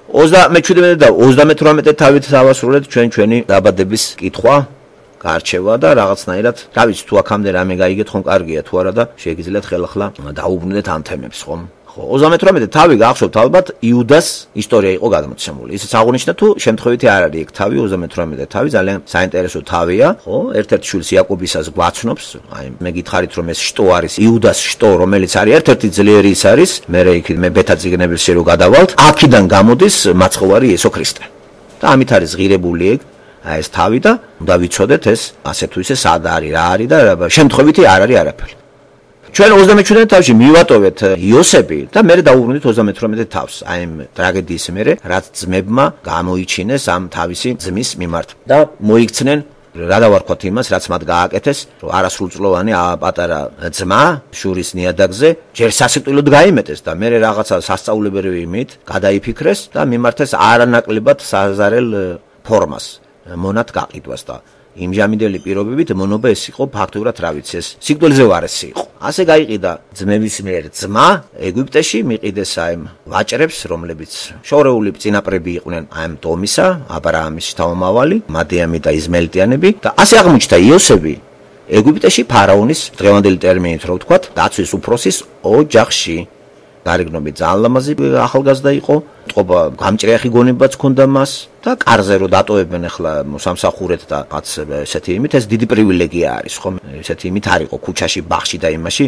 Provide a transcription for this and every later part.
37 და 38 თავით დავასრულეთ ჩვენი დაბადების კითხვა, გარჩევა და რაღაცნაირად დავიცი თუ აქამდე რამე გაიგეთ ხომ კარგია თუ არა და შეგიძლიათ ხელახლა დაუბრუნდეთ ამ თემებს ხომ. 38 თავი გახსოვთ ალბათ იუდას ისტორია იყო გადმოცემული. ისიც აღუნიშნა თუ შემთხვევითი არ არის ეგ თავი 38 თავი ძალიან საინტერესო თავია, ხო? ერთ-ერთ შვილს იაკობისას გვაცნობს, აი მე გითხარით რომ ეს შტო არის იუდას შტო, რომელიც არის ერთ-ერთი ძლიერი ის არის, მე იქით მე ბეთა-წიგნების შერო გადავალთ, აქედან გამოდის მაცხოვარი იესო ქრისტე. და ამით არის ღირებული ეგ აი ეს თავი და უნდა ვიცოდეთ ეს ასე თუ ისე სად არის, რა არის და შემთხვევითი არ არის არაფერი. ჩვენ 37 თავში მივატოვეთ იოსები და მე დავუბრუნდით 38 თავს. აი ამ ტრაგედიის მერე, რაც ძმებმა გამოიჩინეს ამ თავისი ძმის მიმართ და მოიქცნენ რა დავარქვათ იმას, რაც მათ გააკეთეს, რომ არასრულწლოვანი პატარა ძმა შურის ნიადაგზე ჯერ სასიკვდილოდ გაიმეტეს და მე რაღაცა სასწაულებრივი იმით გადაიფიქრეს და მიმართეს არანაკლებად საზარელ ფორმას, მონად გაყიდვას და იმჟამინდელი პირობებით მონობა ეს იყო ფაქტურად რა ვიცი ეს სიკვდილზე ვარესი იყო. ასე გაიყიდა ძმების მიერ ძმა ეგვიპტეში მიყიდეს აი ვაჭრებს, რომლებიც შორეული წინაპრები იყვნენ აი ტომისა, აბრაამის თავმავალი, მადიამი და იზმაელიტიანები და ასე აღმოჩნდა იოსები ეგვიპტეში ფარაონის დღევანდელი ტერმინით რო ვთქვათ, დაცვის უფროსის ოჯახში. გარეგნობით ძალიან ლამაზი ახალგაზრდა იყო, ტყობა გამჭრიახი გონებაც ჰქონდა მას და კარზე რო დატოვებენ ახლა სამსახურეთ და რაც ესეთი იმით ეს დიდი პრივილეგია არის, ხო? ესეთი იმით არ იყო ქუჩაში, ბაღში და იმაში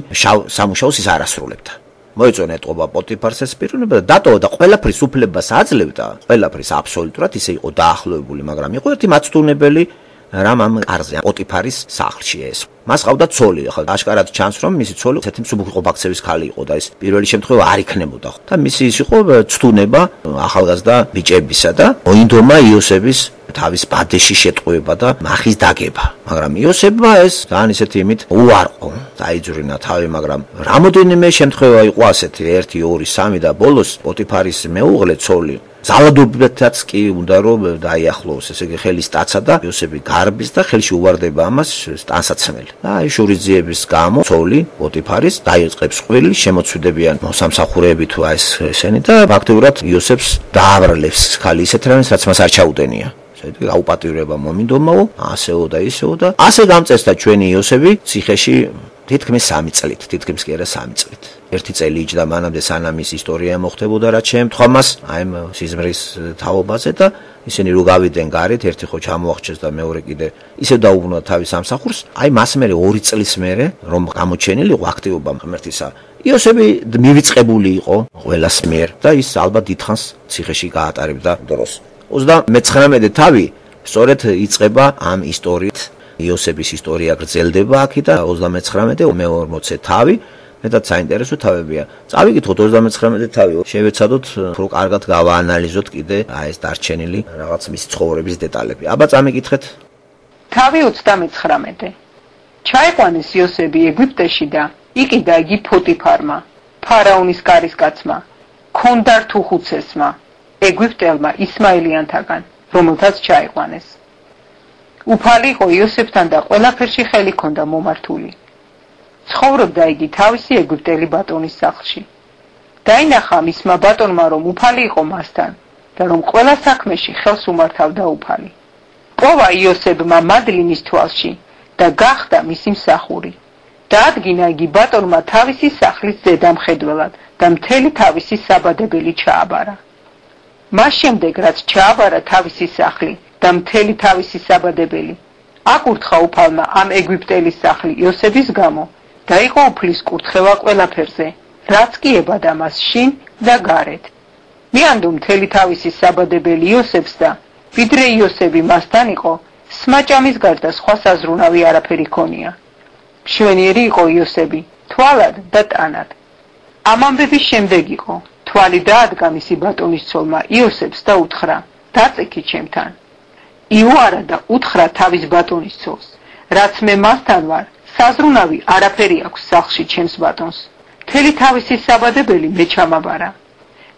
სამუშაოს ის არ ასრულებდა. მოეწონა ტყობა პოტიფარს ეს პიროვნება და დატოვა და ყველაფრის უფლებას აძლევდა, ყველაფრის აბსოლუტურად ისე იყო დაახლოებული, მაგრამ იყო ერთი მაცდუნებელი რამ ამ კარზე პოტიფარის სახლში ეს. მას ყავდა ცოლი, ახლა აშკარად ჩანს რომ მისი ცოლი ესეთი მსუბუქი ბაქცევის ქალი იყო და ეს პირველი შემთხვევა არ იქნებოდა. და მისი ის იყო ცდუნება ახალგაზრდა ბიჭებისა და მოინდომა იოსების თავის ბადეში შეტყუება და მახის დაგება. მაგრამ იოსებმა ეს ძალიან ისეთი იმით უარყო, დაიძვრინა თავი, მაგრამ რამოდენიმე შემთხვევა იყო ასეთი 1, 2, 3 და ბოლოს პოტიფარის მეუღლე ცოლი ძალადობითაც კი უნდა რომ დაიახლოს, ესე იგი ხელის ტაცა და იოსები გარბის და ხელში უვარდება ამას ტანსაცმელი. და აი შურიძიების გამო ცოლი პოტიფარის დაიწყებს ყველი შემოწვდებიან მოსამსახურეები თუ აი ესენი და ფაქტობრივად იოსებს დააბრალებს ხალი ისეთ რამეს რაც მას არ ჩაუდენია. ესე გაუპატიურება მომინდომაო, ასეო და ისეო და ასე გამწესდა ჩვენი იოსები ციხეში თითქმის 3 წლით, თითქმის კი არა 3 წლით. ერთი წელი იჯდა მანამდე სანამ ის ისტორია მოხდებოდა რაც შეემთხვა მას აი ამ სიზმრის თაობაზე და ისინი რო გავიდნენ გარეთ, ერთი ხო ჩამოახჩეს და მეორე კიდე ისე დაუბრუნდა თავის სამსახურს. აი მას მერე 2 წლის მერე რომ გამოჩენილი იყო აქტივობა ღმერთისა. იოსები მივიწყებული იყო ყველას მიერ და ის ალბათ დიდხანს ციხეში გაატარებდა დროს. 39 თავი სწორედ იწყება ამ ისტორიით. იოსების ისტორია გრძელდება აქ და 39 მე-40 თავი მეტად საინტერესო თავებია. წავიკითხოთ 39 თავი, შევეცადოთ უფრო კარგად გავაანალიზოთ კიდე აი ეს დარჩენილი რაღაც მის ცხოვრების დეტალები. აბა წამიკითხეთ. თავი 39. ჩაიყვანეს იოსები ეგვიპტეში და იყიდა იგი პოტიფარმა, ფარაონის კარისკაცმა, ქონდართუხუცესმა, ეგვიპტელმა ისმაელიანთაგან, რომელთაც ჩაიყვანეს. უფალი იყო იოსებთან და ყველაფერში ხელი ჰქონდა მომართული. ცხოვრობდა იგი თავისი ეგვიპტელი ბატონის სახლში. დაინახა მისმა ბატონმა რომ უფალი იყო მასთან და რომ ყველა საქმეში ხელს უმართავდა უფალი. პოვა იოსებმა მადლი მის თვალში და გახდა მისი მსახური. დაადგინა იგი ბატონმა თავისი სახლის ზედამხედველად და მთელი თავისი საბადებელი ჩააბარა. მას შემდეგ რაც ჩააბარა თავისი სახლი და მთელი თავისი საბადებელი, აკურთხა უფალმა ამ ეგვიპტელის სახლი იოსების გამო და იყო უფლის კურთხევა ყველაფერზე, რაც კი ებადა მას შინ და გარეთ. მიანდო მთელი თავისი საბადებელი იოსებს და ვიდრე იოსები მასთან იყო, სმაჭამის გარდა სხვა საზრუნავი არაფერი ჰქონია. მშვენიერი იყო იოსები, თვალად და ტანად. ამ ამბების შემდეგ იყო, თვალი დაადგა მისი ბატონის ცოლმა იოსებს და უთხრა, დაწექი ჩემთან. იუარა და უთხრა თავის ბატონის ცოლს, რაც მე მასთან ვარ, საზრუნავი არაფერი აქვს სახლში ჩემს ბატონს. მთელი თავისი საბადებელი მე ჩამაბარა.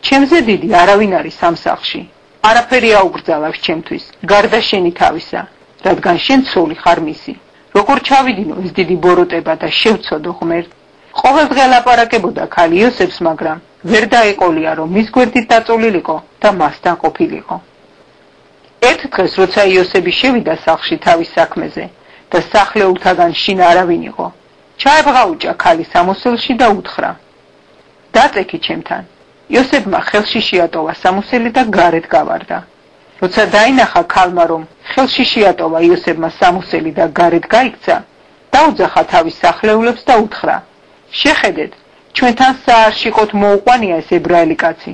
ჩემზე დიდი არავინ არის ამ სახლში. არაფერი აუგრძალავს ჩემთვის, გარდა შენი თავისა, რადგან შენ ცოლი ხარ მისი. როგორ ჩავიდინო ეს დიდი ბოროტება და შევცოდო ღმერთ, ყოველდღე ლაპარაკებოდა ქალი იოსებს, მაგრამ ვერ დაიყოლია, რომ მის გვერდით დაწოლილიყო და მასთან ყოფილიყო. ერთ დღეს, როცა იოსები შევიდა სახლში თავის საქმეზე და სახლეულთაგან შინ არავინ იყო, ჩაებღაუჭა ქალი სამოსელში და უთხრა: დაწექი ჩემთან. იოსებმა ხელში შეატოვა სამოსელი და გარეთ გავარდა. როცა დაინახა ქალმა, რომ ხელში შეატოვა იოსებმა სამოსელი და გარეთ გაიქცა, დაუძახა თავის სახლეულებს და უთხრა: შეხედეთ, ჩვენთან საარშიყოთ მოუყვანია ეს ებრაელი კაცი.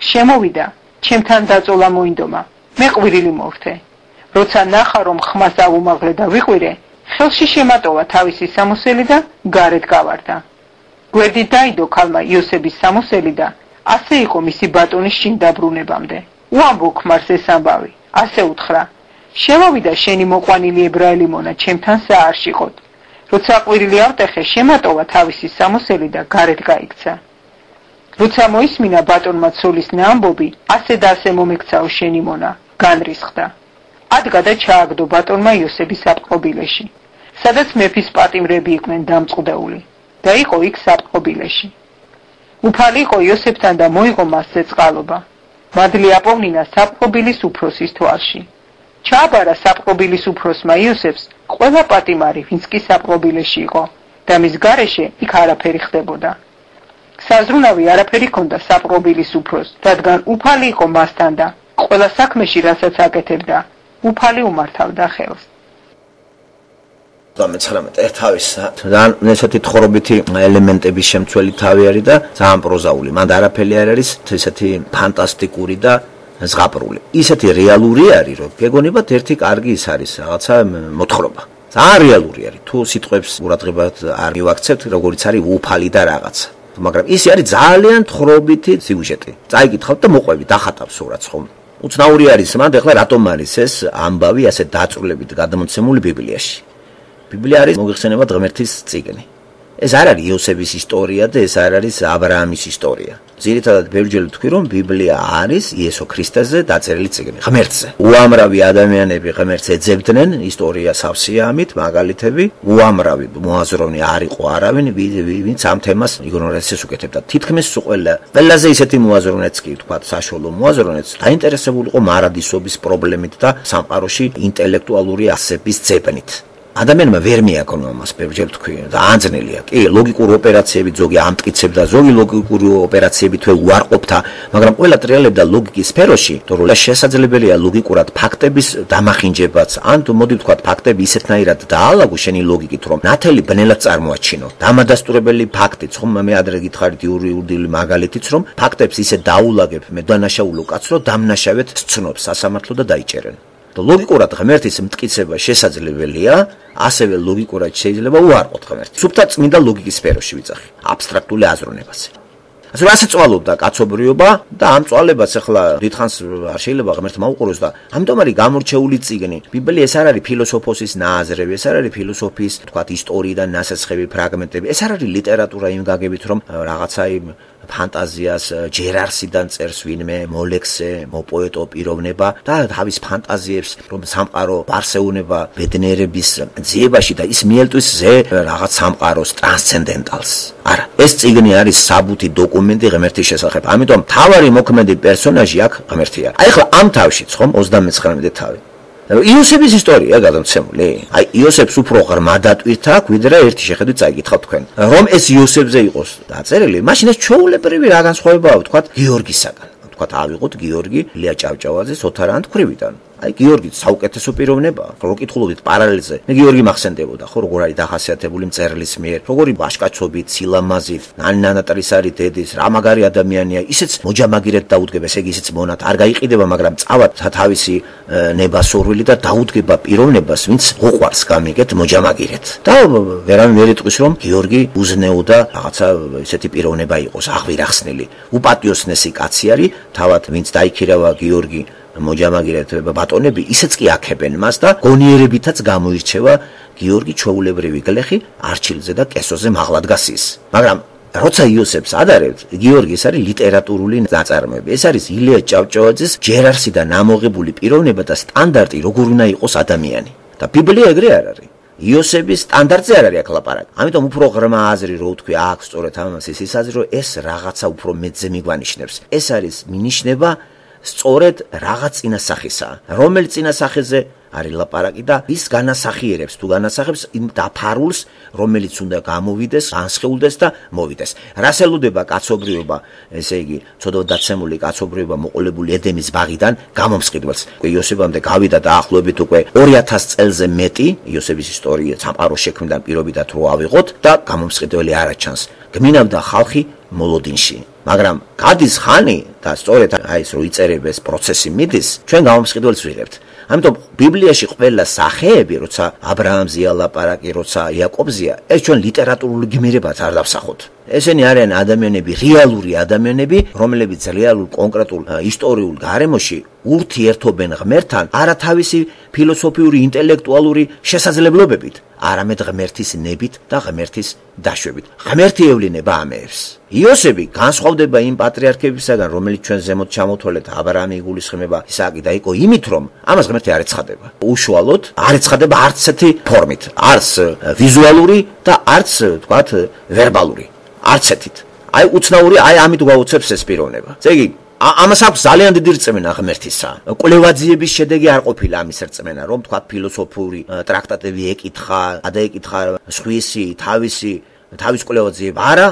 შემოვიდა, ჩემთან დაწოლა მოინდომა, მე ყვირილი მოვთე. როცა ნახა, რომ ხმას ავუმაღლე და ვიყვირე, ხელში შემატოვა თავისი სამოსელი და გარეთ გავარდა. გვერდით დაიდო ქალმა იოსების სამოსელი და ასე იყო მისი ბატონის შინ დაბრუნებამდე. უამბო ქმარს ეს ამბავი, ასე უთხრა: შემოვიდა შენი მოყვანილი ებრაელი მონა ჩემთან საარშიყოთ. როცა ყვირილი ავტეხე, შემატოვა თავისი სამოსელი და გარეთ გაიქცა. როცა მოისმინა ბატონმა ცოლის ნაამბობი, ასე და ასე მომექცაო შენი მონა, განრისხდა. ადგა და ჩააგდო ბატონმა იოსების საპყრობილეში, სადაც მეფის პატიმრები იყვნენ დამწყდეული და იყო იქ საპყრობილეში. უფალი იყო იოსებთან და მოიღო მასზე წყალობა. მადლი აპოვნინა საპყრობილის უფროსის თვალში. ჩააბარა საპყრობილის უფროსმა იოსებს ყველა პატიმარი, ვინც კი საპყრობილეში იყო და მის გარეშე იქ არაფერი ხდებოდა. საზრუნავი არაფერი ჰქონდა საპყრობილის უფროს, რადგან უფალი იყო მასთან და ყველა საქმეში, რასაც აკეთებდა, უფალი უმართავდა ხელს. 19 თავის ძალიან ესეთი თხრობითი ელემენტების შემცველი თავი არის და ძალიან პროზაული. მანდ არაფერი არ არის ესეთი ფანტასტიკური და ზღაპრული. ისეთი რეალური არის, რომ გეგონებათ ერთი კარგი ის არის, რაღაცა მოთხრობა. ძალიან რეალური არის. თუ სიტყვებს ყურადღებად არ მივაქცევთ, როგორიც არის უფალი და რაღაცა. მაგრამ ის არის ძალიან თხრობითი სიუჟეტი. წაიკითხავთ და მოყვებით, ახატავს სურათს ხომ. უცნაური არის მანდ ახლა რატომ არის ეს ამბავი ასე დაწვრილებით გადმოცემული ბიბლიაში. ბიბლია არის მოგეხსენება ღმერთის წიგნი. ეს არ არის იოსების ისტორია და ეს არ არის აბრაამის ისტორია. ძირითადად ბევრჯერ ვთქვი, რომ ბიბლია არის იესო ქრისტეზე დაწერილი წიგნი, ღმერთზე. უამრავი ადამიანები ღმერთს ეძებდნენ, ისტორია სავსეა ამით, მაგალითები, უამრავი მოაზროვნე არ იყო არავინ, ვინც ამ თემას იგნორაციას უკეთებდა. თითქმის ყველაზე ისეთი მოაზროვნეც კი ვთქვათ, საშუალო მოაზროვნეც დაინტერესებული იყო მარადისობის პრობლემით და სამყაროში ინტელექტუალური ასების ძებნით. ადამიანმა ვერ მიაქონა მას, ბევრჯერ ვთქვი, და ანძნელია. კი, ლოგიკური ოპერაციები ზოგი ამტკიცებდა, ზოგი ლოგიკური ოპერაციები თვე უარყოფდა, მაგრამ ყველა ტრიალებდა ლოგიკის სფეროში, რომ შესაძლებელია ლოგიკურად ფაქტების დამახინჯებაც, ან თუ მოდი ვთქვათ, ფაქტები ისეთნაირად დაალაგო შენი ლოგიკით, რომ ნათელი ბნელად წარმოაჩინო. დამადასტურებელი ფაქტიც, ხომ მე ადრე გითხარით იურიდიული მაგალითიც, რომ ფაქტებს ისე დაულაგებ მე დანაშაულო კაცს, რომ დამნაშავედ სცნობს სასამართლო და დაიჭერენ. ლოგიკურად ღმერთის მტკიცება შესაძლებელია, ასევე ლოგიკურად შეიძლება უარყოთ ღმერთს. სუფთა წმინდა ლოგიკის სფეროში ვიძახი, აბსტრაქტული აზროვნებაზე. ასე წვალობდა კაცობრიობა და ამ წვალებას ახლა დიდხანს არ შეიძლება ღმერთმა უყუროს და ამიტომ არის გამორჩეული წიგნი. ბიბლია ეს არ არის ფილოსოფოსის ნაზრები, ეს არ არის ფილოსოფიის, თქვათ, ისტორიიდან ნასაცხები ფრაგმენტები. ეს არ არის ლიტერატურა იმ გაგებით, რომ რაღაცა იმ ფანტაზიას ჯერარსიდან წერს ვინმე, მოლექსე, მოპოეტო პიროვნება და თავის ფანტაზიებს, რომ სამყარო არსეუნება ბედნიერების ძიებაში და ის მიელტვის ზე რაღაც სამყაროს ტრანსცენდენტალს. არა, ეს წიგნი არის საბუთი დოკუმენტი ღმერთის შესახებ. ამიტომ მთავარი მოქმედი პერსონაჟი აქ ღმერთია. აი ახლა ამ თავშიც ხომ 39 თავი. იოსების ისტორია გადამცემული. აი იოსებს უფრო ღრმა დატვირთა აქ, ვიდრე ერთი შეხედვით წაიკითხავთ თქვენ. რომ ეს იოსებზე იყოს დაწერილი, მაშინ ეს ჩვეულებრივი რა განსხვავებაა, ვთქვათ, გიორგისაგან. ვთქვათ, ავიღოთ გიორგი ლია ჭავჭავაძის ოთარანთ ქვრივიდან. აი გიორგი საუკეთესო პიროვნებაა. რო კითხულობთ პარალელზე, მე გიორგი მახსენდებოდა, ხო როგორ არის დახასიათებული მწერლის მიერ, როგორი ბაშკაცობით, სილამაზით, ნანატრის არის დედის, რა მაგარი ადამიანია, ისეც მოჯამაგირეთ დაუდგება, ესე იგი ისეც მონათ არ გაიყიდება, მაგრამ წავად თავისი ნებასურვილი და დაუდგება პიროვნებას, ვინც უყვარს გამიგეთ მოჯამაგირეთ. და ვერავინ ვერ იტყვის, რომ გიორგი უზნეოდა რაღაცა ესეთი პიროვნება იყოს, აღვირახსნილი. უპატიოსნესი კაცი არის, თავად ვინც დაიქირავა გიორგი მოჯამაგირეთ ბატონები, ისეც კი აქებენ მას და გონიერებითაც გამოირჩევა გიორგი ჩვეულებრივი გლეხი არჩილზე და კესოზე მაღლად გასის. მაგრამ როცა იოსებს ადარებთ, გიორგის არის ლიტერატურული ნაწარმოები. ეს არის ილია ჭავჭავაძის ჯერარსიდან ამოღებული პიროვნება და სტანდარტი, როგორ უნდა იყოს ადამიანი. და ბიბლია ეგრე არ არის. იოსების სტანდარტზე არ არის აქ ლაპარაკი. ამიტომ უფრო ღრმა აზრი რო ვთქვი, აქვს სწორედ ამას ის აზრი, რომ ეს რაღაცა უფრო მეტზე მიგვანიშნებს. ეს არის მინიშნება სწორედ რაღაც წინასახისა, რომელიც წინასახეზე არის ლაპარაკი და ის განასახიერებს თუ განასახებს იმ დაფარულს, რომელიც უნდა გამოვიდეს, განსხეულდეს და მოვიდეს. რას ელოდება კაცობრიობა, ესე იგი, ცოდვა დაცემული კაცობრიობა მოყოლებული ედემის ბაღიდან გამომსყიდველს. იოსებამდე გავიდა დაახლოებით უკვე 2000 წელზე მეტი იოსების ისტორია სამყარო შექმნიდან პირობითად რო ავიღოთ და გამომსყიდველი არ აჩანს. გმინავდა ხალხი მოლოდინში. მაგრამ გადის ხანი და სწორედ აი ეს რო იწერებეს პროცესი მიდის, ჩვენ გამომსყიდველს ვიღებთ. ამიტომ ბიბლიაში ყველა სახეები, როცა აბრაამზეა ლაპარაკი, როცა იაკობზეა, ეს ჩვენ ლიტერატურული გმირებად არ დავსახოთ. ესენი არიან ადამიანები, რეალური ადამიანები, რომლებიც რეალურ კონკრეტულ ისტორიულ გარემოში ურთიერთობენ ღმერთთან, არა თავისი ფილოსოფიური, ინტელექტუალური შესაძლებლობებით, არამედ ღმერთის ნებით და ღმერთის დაშვებით. ღმერთი ევლინება ამებს. იოსები განსხვავდება იმ პატრიარქებისაგან, რომელიც ჩვენ ზემოთ ჩამოთვალეთ, აბრაამი იგულისხმება, ისააკი და იაკობი, იმით რომ ამას ღმერთი არ ეცხადება. უშუალოდ არ ეცხადება არც ერთი ფორმით, არც ვიზუალური და არც თქვათ ვერბალური. არც ერთით. აი უცნაური, აი ამით გვაუცებს ეს პიროვნება. ესე იგი, ამას აქვს ძალიან დიდი რწმენა ღმერთისა. კვლევაძიების შედეგი არ ყოფილა ამის რწმენა, რომ თქვა ფილოსოფიური ტრაქტატები ეკითხა, დაეკითხა თავის კვლევაძიები. არა,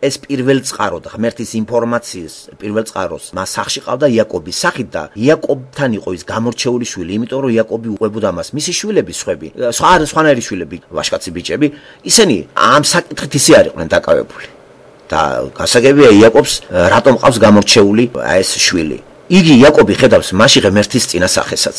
ეს პირველ წყაროდ ღმერთის ინფორმაციის პირველ წყაროს მას სახში ყავდა იაკობის სახით და იაკობთან იყო ის გამორჩეული შვილი, იმიტომ რომ იაკობი უყვებოდა მას. მისი შვილები სხვები, სხვანაირი შვილები, ვაჟკაცი ბიჭები, ისინი ამ საკითხით ისე არ იყვნენ დაკავებული. და გასაგებია იაკობს რატომ ყავს გამორჩეული ეს შვილი. იგი იაკობი ხედავს მასში ღმერთის წინასახესაც.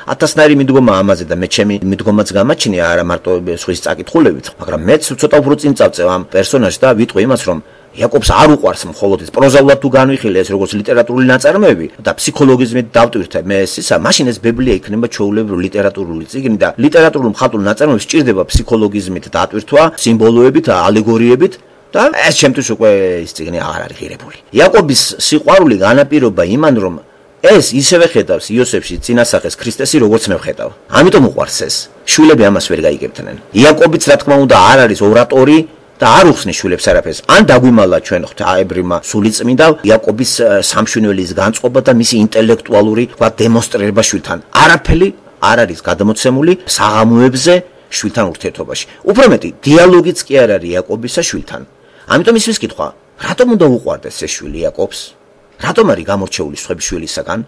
ათასნაირი მიდგომა ამაზე და მე ჩემი მიდგომაც გამაჩნია არა მარტო სხვის წაკითხულებით, მაგრამ მეც ცოტა უფრო წინ წავწევ ამ პერსონაჟს და ვიტყვი იმას, რომ იაკობს არ უყვარს მხოლოდ ეს პროზაულად თუ განვიხილე ეს როგორც ლიტერატურული ნაწარმოები და ფსიქოლოგიზმით დავტვირთე მე ეს ისა, მაშინ ეს ბიბლია იქნება ჩვეულებრივი ლიტერატურული წიგნი და ლიტერატურულ მხატვრულ ნაწარმოებს სჭირდება ფსიქოლოგიზმით დატვირთვა, სიმბოლოებით, ალეგორიებით. და ეს ჩემთვის უკვე ის წიგნი აღარ არის ღირებული. იაკობის სიყვარული განაპირობა იმან, რომ ეს ისევე ხედავს იოსებში წინასახეს ქრისტესი, როგორც მე ვხედავ. ამიტომ უყვარს ეს. შვილები ამას ვერ გაიგებდნენ. იაკობიც რა თქმა უნდა არ არის ორატორი და არ უხსნის შვილებს არაფერს. ან დაგვიმალა ჩვენ ღვთაებრიმა სულიწმინდა იაკობის სამშვენიველის განწყობა და მისი ინტელექტუალური დემონსტრირება შვილთან. არაფერი არ არის გადმოცემული საღამოებზე შვილთან ურთიერთობაში. უფრო მეტი დიალოგიც კი არ არის იაკობისა შვილთან. ამიტომ ისვის კითხვა, რატომ უნდა უყვარდეს ეს შვილი იაკობს? რატომ არის გამორჩეული სხვების შვილისაგან?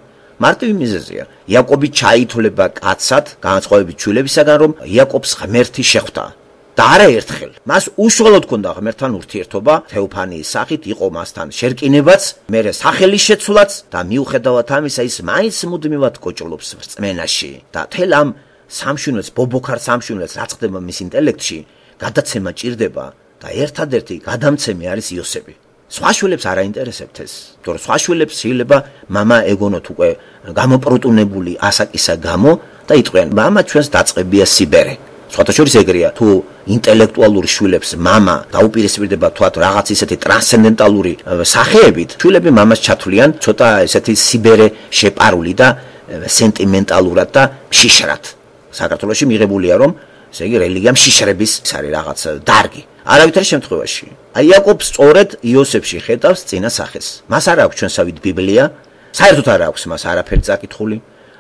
მარტივი მიზეზია. იაკობი ჩაითვლება კაცად, განსხვავებით შვილებისაგან, რომ იაკობს ღმერთი შეხვდა. და არა ერთხელ. მას უშუალოდ ჰქონდა ღმერთთან ურთიერთობა, თეოფანიის სახით იყო მასთან შერკინებაც, მერე სახელი შეცვლაც და მიუხედავად ამისა ის მაინც მუდმივად კოჭლობს რწმენაში და თელ ამ სამშვენივრს, ბობოქარ სამშვენივრს რაც ხდება მის ინტელექტში, გადაცემა ჭირდება და ერთადერთი გადამცემი არის იოსები. სხვა შვილებს არ აინტერესებთ ეს, თორე სხვა შვილებს შეიძლება მამა ეგონოთ უკვე გამოპროტუნებული ასაკისა გამო და იტყვიან, მამა ჩვენს დაწყებია სიბერე. სხვათა შორის ეგრეა, თუ ინტელექტუალური შვილებს მამა დაუპირისპირდება თქვათ რაღაც ისეთი ტრანსცენდენტალური სახეებით, შვილები მამას ჩათვლიან ცოტა ესეთი სიბერე შეპარული და სენტიმენტალურად და შიშრად. საქართველოში მიღებულია რომ ესე იგი რელიგია შიშრების არის რაღაც დარგი. არავითარ შემთხვევაში. აი იაკობს სწორედ იოსებში ხედავს წინასახეს. მას არ აქვს ჩვენსავით ბიბლია, საერთოდ არ აქვს მას არაფერი წაკითხული.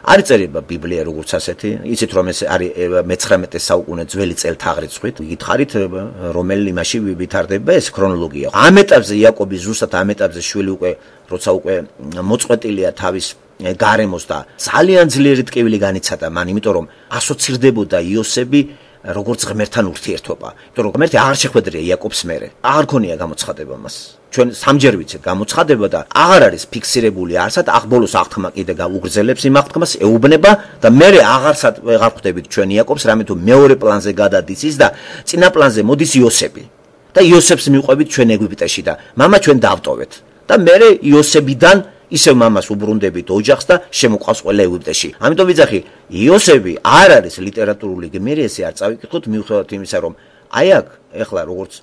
არ იწერება ბიბლია როგორც ასეთი, იცით რომ ეს არის მე-19 საუკუნე ძველი წელთაღრიცხვით, გითხარით რომელი იმაში ვითარდება ეს ქრონოლოგია. ამ ეტაპზე იაკობი ზუსტად ამ ეტაპზე შვილი უკვე როცა უკვე მოწყვეტილია თავის გარემოს და ძალიან ძლიერი ტკივილი განიცადა მან, იმიტომ რომ ასოცირდებოდა იოსები როგორც ღმერთთან ურთიერთობა. იმიტომ რომ ღმერთი აღარ შეხვედრია იაკობს მერე. აღარ ქონია გამოცხადება მას. ჩვენ სამჯერ ვიცით გამოცხადება და აღარ არის ფიქსირებული არსად, ბოლოს აღთქმა კიდე გაუგრძელებს იმ აღთქმას, ეუბნება და მერე აღარ ხვდებით ჩვენ იაკობს, რამე თუ მეორე პლანზე გადადის ის და წინა პლანზე მოდის იოსები. და იოსებს მივყვებით ჩვენ ეგვიპტეში და მამა ჩვენ დავტოვეთ. და მერე იოსებიდან ისევ მამას უბრუნდებით ოჯახს და შემოყავს ყველა ეგვიპტეში. ამიტომ ვიძახი, იოსები არ არის ლიტერატურული გმირი, ესე არ წავიკითხოთ მიუხედავად იმისა, რომ აი აქ ეხლა როგორც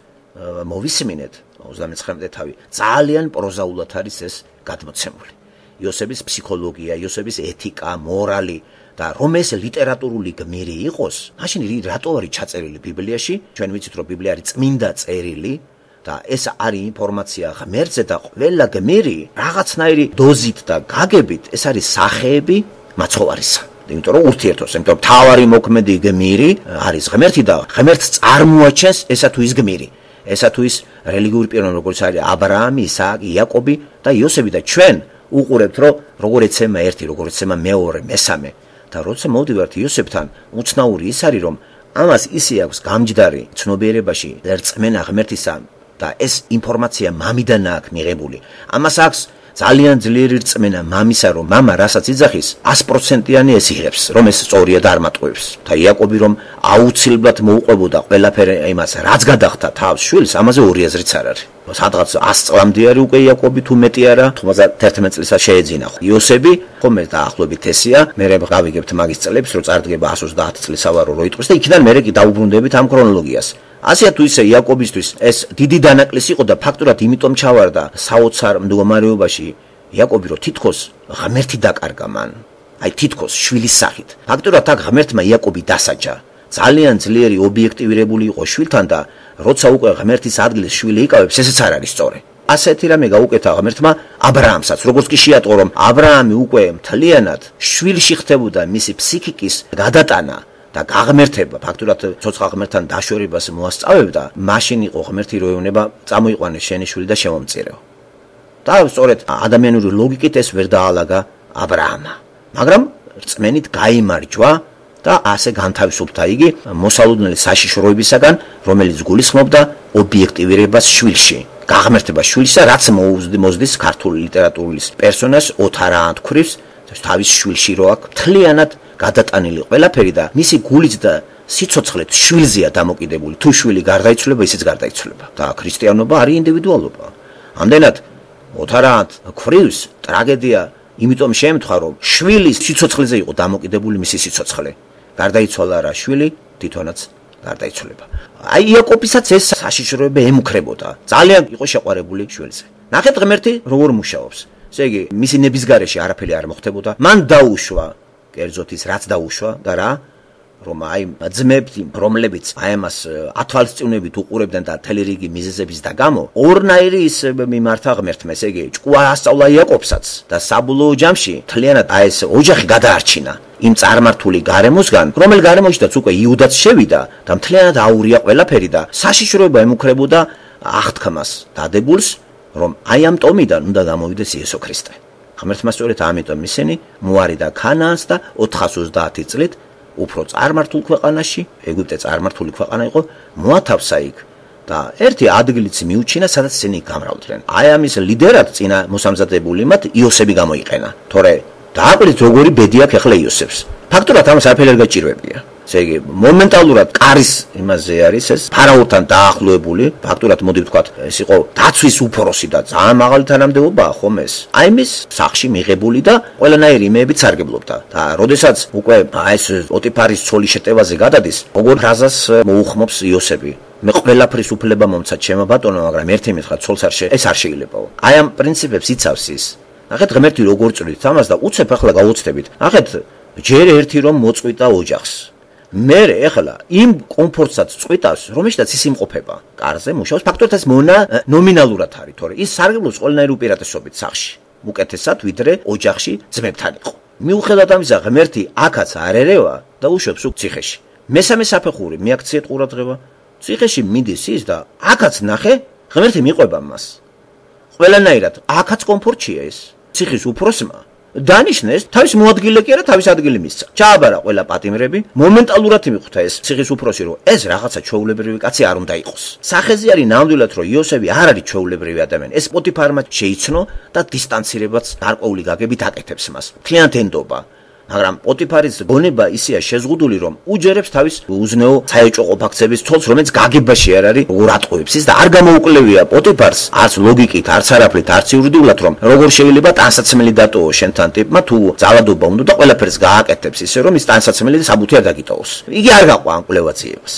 მოვისმინეთ 29 თავი, ძალიან პროზაულად არის ეს გადმოცემული. იოსების ფსიქოლოგია, იოსების ეთიკა, მორალი და რომ ეს ლიტერატურული გმირი იყოს, მაშინ რატო არის ჩაწერილი ბიბლიაში? ჩვენ ვიცით, რომ ბიბლია არის წმინდა წერილი და ეს არის ინფორმაცია ღმერთზე და ყველა გმირი რაღაცნაირი დოზით და გაგებით ეს არის სახეები მაცხოვარისა. იმიტომ რომ ურთიერთობს, იმიტომ რომ თავარი მოქმედი გმირი არის ღმერთი და ღმერთს წარმოაჩენს ესა თუ ის გმირი. ესა თუ ის რელიგიური პიროვნება, როგორც არის ა ブラ ამი, ისააკი, იაკობი და იოსები და ჩვენ უყურებთ, რომ როგორ ეცემა ერთი, როგორ ეცემა მეორე, მესამე და როცა მოვდივართ იოსებთან, უცნაური ის არის, რომ ამას ისე აქვს გამჯდარი ცნობიერებაში რწმენა ღმერთისა და ეს ინფორმაცია მამიდან აქვს მიღებული. ამას აქვს ძალიან ძლიერი რწმენა მამისა, რომ მამა რასაც იძახის 100%-იანი ეს იღებს, რომ ეს სწორია და არ მატყუებს. და იაკობი რომ აუცილებლად მოუყვებოდა ყველაფერი იმას, რაც გადახდა თავს შვილს, ამაზე ორი აზრიც არ არის. სადღაც 100 წლამდე არის უკვე იაკობი თუ მეტი არა, 91 წლისა შეეძინა. იოსები ხომ ეს დაახლოებით ესია, მე გავიგებთ მაგის წლებს, რომ წარდგება 130 წლის ავარო რო იტყვის და იქიდან მე კი დაუბრუნდებით ამ ქრონოლოგიას. ასე თუ ისე იაკობისთვის ეს დიდი დანაკლისი იყო და ფაქტურად იმიტომ ჩავარდა საოცარ მდგომარეობაში იაკობი რომ თითქოს ღმერთი დაკარგა მან. აი თითქოს შვილის სახით. ფაქტურად აქ ღმერთმა იაკობი დასაჯა. ძალიან ძლიერი ობიექტივირებული იყო შვილთან და როცა უკვე ღმერთის ადგილს შვილი იკავებს, ესეც არ არის სწორი. ასეთი რამე გაუკეთა ღმერთმა ა ブラ ამსაც, როგორც კი შეატყო რომ ა ブラ ამი უკვე მთლიანად შვილში ხდებოდა მისი ფსიქიკის გადატანა და გაღმერთება, ფაქტურად ცოცხალ ღმერთთან დაშვერებას მოასწავებდა, მაშინ იყო ღმერთი რო ეუბნება, წამოიყვანე შენი შვილი და შემომწირეო. და სწორედ ადამიანური ლოგიკით ეს ვერ დაალაგა ა ブラ ამა. მაგრამ რწმენით გაიმარჯვა და ასე განთავისუფლდა იგი მოსალოდნელი საშიშროებისაგან, რომელიც გულისხმობდა ობიექტივირებას შვილში. გაღმერთება შვილსა, რაც მოუზდის ქართული ლიტერატურის პერსონაჟს ოთარ ანთქვრის თავის შვილში რო აქვს მთლიანად გადატანილი ყველაფერი და მისი გულით და სიცოცხლეთ შვილზეა დამოკიდებული. თუ შვილი გარდაიცვლება, ისიც გარდაიცვლება. და ქრისტიანობა არის ინდივიდუალობა. ამდენად ოთარ ანთქვრის ტრაგედია იმიტომ შეემთხვა, რომ შვილის სიცოცხლეზე იყო დამოკიდებული მისი სიცოცხლე. გარდაიცვალა რა შვილი, თვითონაც გარდაიცვლება. აი იაკობისაც ეს საშიშროება ემუქრებოდა. ძალიან იყო შეყვარებული შვილზე. ნახეთ ღმერთი როგორ მუშაობს. ესე იგი, მისი ნების გარეშე არაფერი არ მოხდებოდა. მან დაუშვა კერძოდ ის რაც დაუშვა და რა რომ აი ძმები რომლებიც აი ამას ათვალისწინებით უყურებდნენ და მთელი რიგი მიზეზების და გამო ორნაირი ის მიმართა ღმერთმა, ესე იგი ჭკუა ასწავლა იაკობსაც და საბოლოო ჯამში მთლიანად აი ეს ოჯახი გადაარჩინა იმ წარმართული გარემოსგან, რომელ გარემოშიც უკვე იუდაც შევიდა და მთლიანად აურია ყველაფერი და საშიშროება ემუქრებოდა აღთქმას დადებულს, რომ აი ამ ტომიდან უნდა გამოვიდეს იესო ქრისტე. ღმერთმა სწორედ ამიტომ ისინი მოარიდა ქანაანს და 430 წლით უფრო წარმართულ ქვეყანაში, ეგვიპტე წარმართული ქვეყანა იყო, მოათავსა იქ და ერთი ადგილიც მიუჩინა, სადაც ისინი გამრავლდნენ. აი ამის ლიდერად წინა მოსამზადებული მათ იოსები გამოიყენა. თორე დააკვირდით როგორი ბედი აქვს ახლა იოსებს. ფაქტობრივად ამას არაფერი არ გაჭირვებია. ესე იგი, მომენტალურად კარის იმაზე არის ეს ფარაონთან დაახლოებული, ფაქტობრივად მოდი ვთქვათ, ეს იყო დაცვის უფროსი და ძალიან მაღალი თანამდებობაა ხომ ეს. აი მის სახში მიღებული და ყველანაირი იმეებით სარგებლობდა. და როდესაც უკვე აი ეს პოტიფარის ცოლის შეტევაზე გადადის, როგორ ფრაზას მოუხმობს იოსები. მე ყველაფრის უფლება მომცა ჩემო ბატონო, მაგრამ ერთი მითხრა ცოლს ეს არ შეიძლებაო. აი ამ პრინციპებს იცავს ის. ნახეთ ღმერთი როგორ წვრით ამას და უცებ ახლა გავუცდებით. ნახეთ ჯერ ერთი რომ მოწყვიტა ოჯახს. მე ეხლა იმ კომფორტსაც წვიტავს, რომელშიც ის იმყოფება. კარზე მუშაობს, ფაქტობრივად ეს მონა ნომინალურად არის, თორე ის სარგებლობს ყველანაირი უპირატესობით სახში. უკეთესად ვიდრე ოჯახში ძმებთან იყო. მიუხედავად ამისა, ღმერთი აქაც არ ერევა და უშვებს უკ ციხეში. მესამე საფეხური მიაქციეთ ყურადღება. ციხეში მიდის ის და აქაც ნახე, ღმერთი მიყვება მას. ყველანაირად აქაც კომფორტია ეს. ციხის უფროსმა დანიშნეს თავის მოადგილე კი არა თავის ადგილი მისცა. ჩააბარა ყველა პატიმრები, მომენტალურად მიხვდა ეს ციხის უფროსი, რომ ეს რაღაცა ჩვეულებრივი კაცი არ უნდა იყოს. სახეზე არის ნამდვილად, რომ იოსები არ არის ჩვეულებრივი ადამიანი. ეს პოტიფარმა შეიცნო და დისტანცირებაც გარკვეული გაგებით აკეთებს მას. მთლიანად ენდობა. მაგრამ პოტიფარის გონება ისეა შეზღუდული, რომ უჯერებს თავის უზნეო საეჭვო ყოფაქცების ცოლს, რომელიც გაგებაში არ არის, როგორ ატყუებს ის და არ გამოუკლევია პოტიფარს, არც ლოგიკით, არც არაფრით, არც იურიდიულად, რომ როგორ შეიძლება ტანსაცმელი დატოვო შენთან ტიპმა, თუ ძალადობა უნდა და ყველაფერს გააკეთებს ისე, რომ ის ტანსაცმელი საბუთი არ დაგიტოვოს. იგი არ გაყვა ამ კვლევაციებას.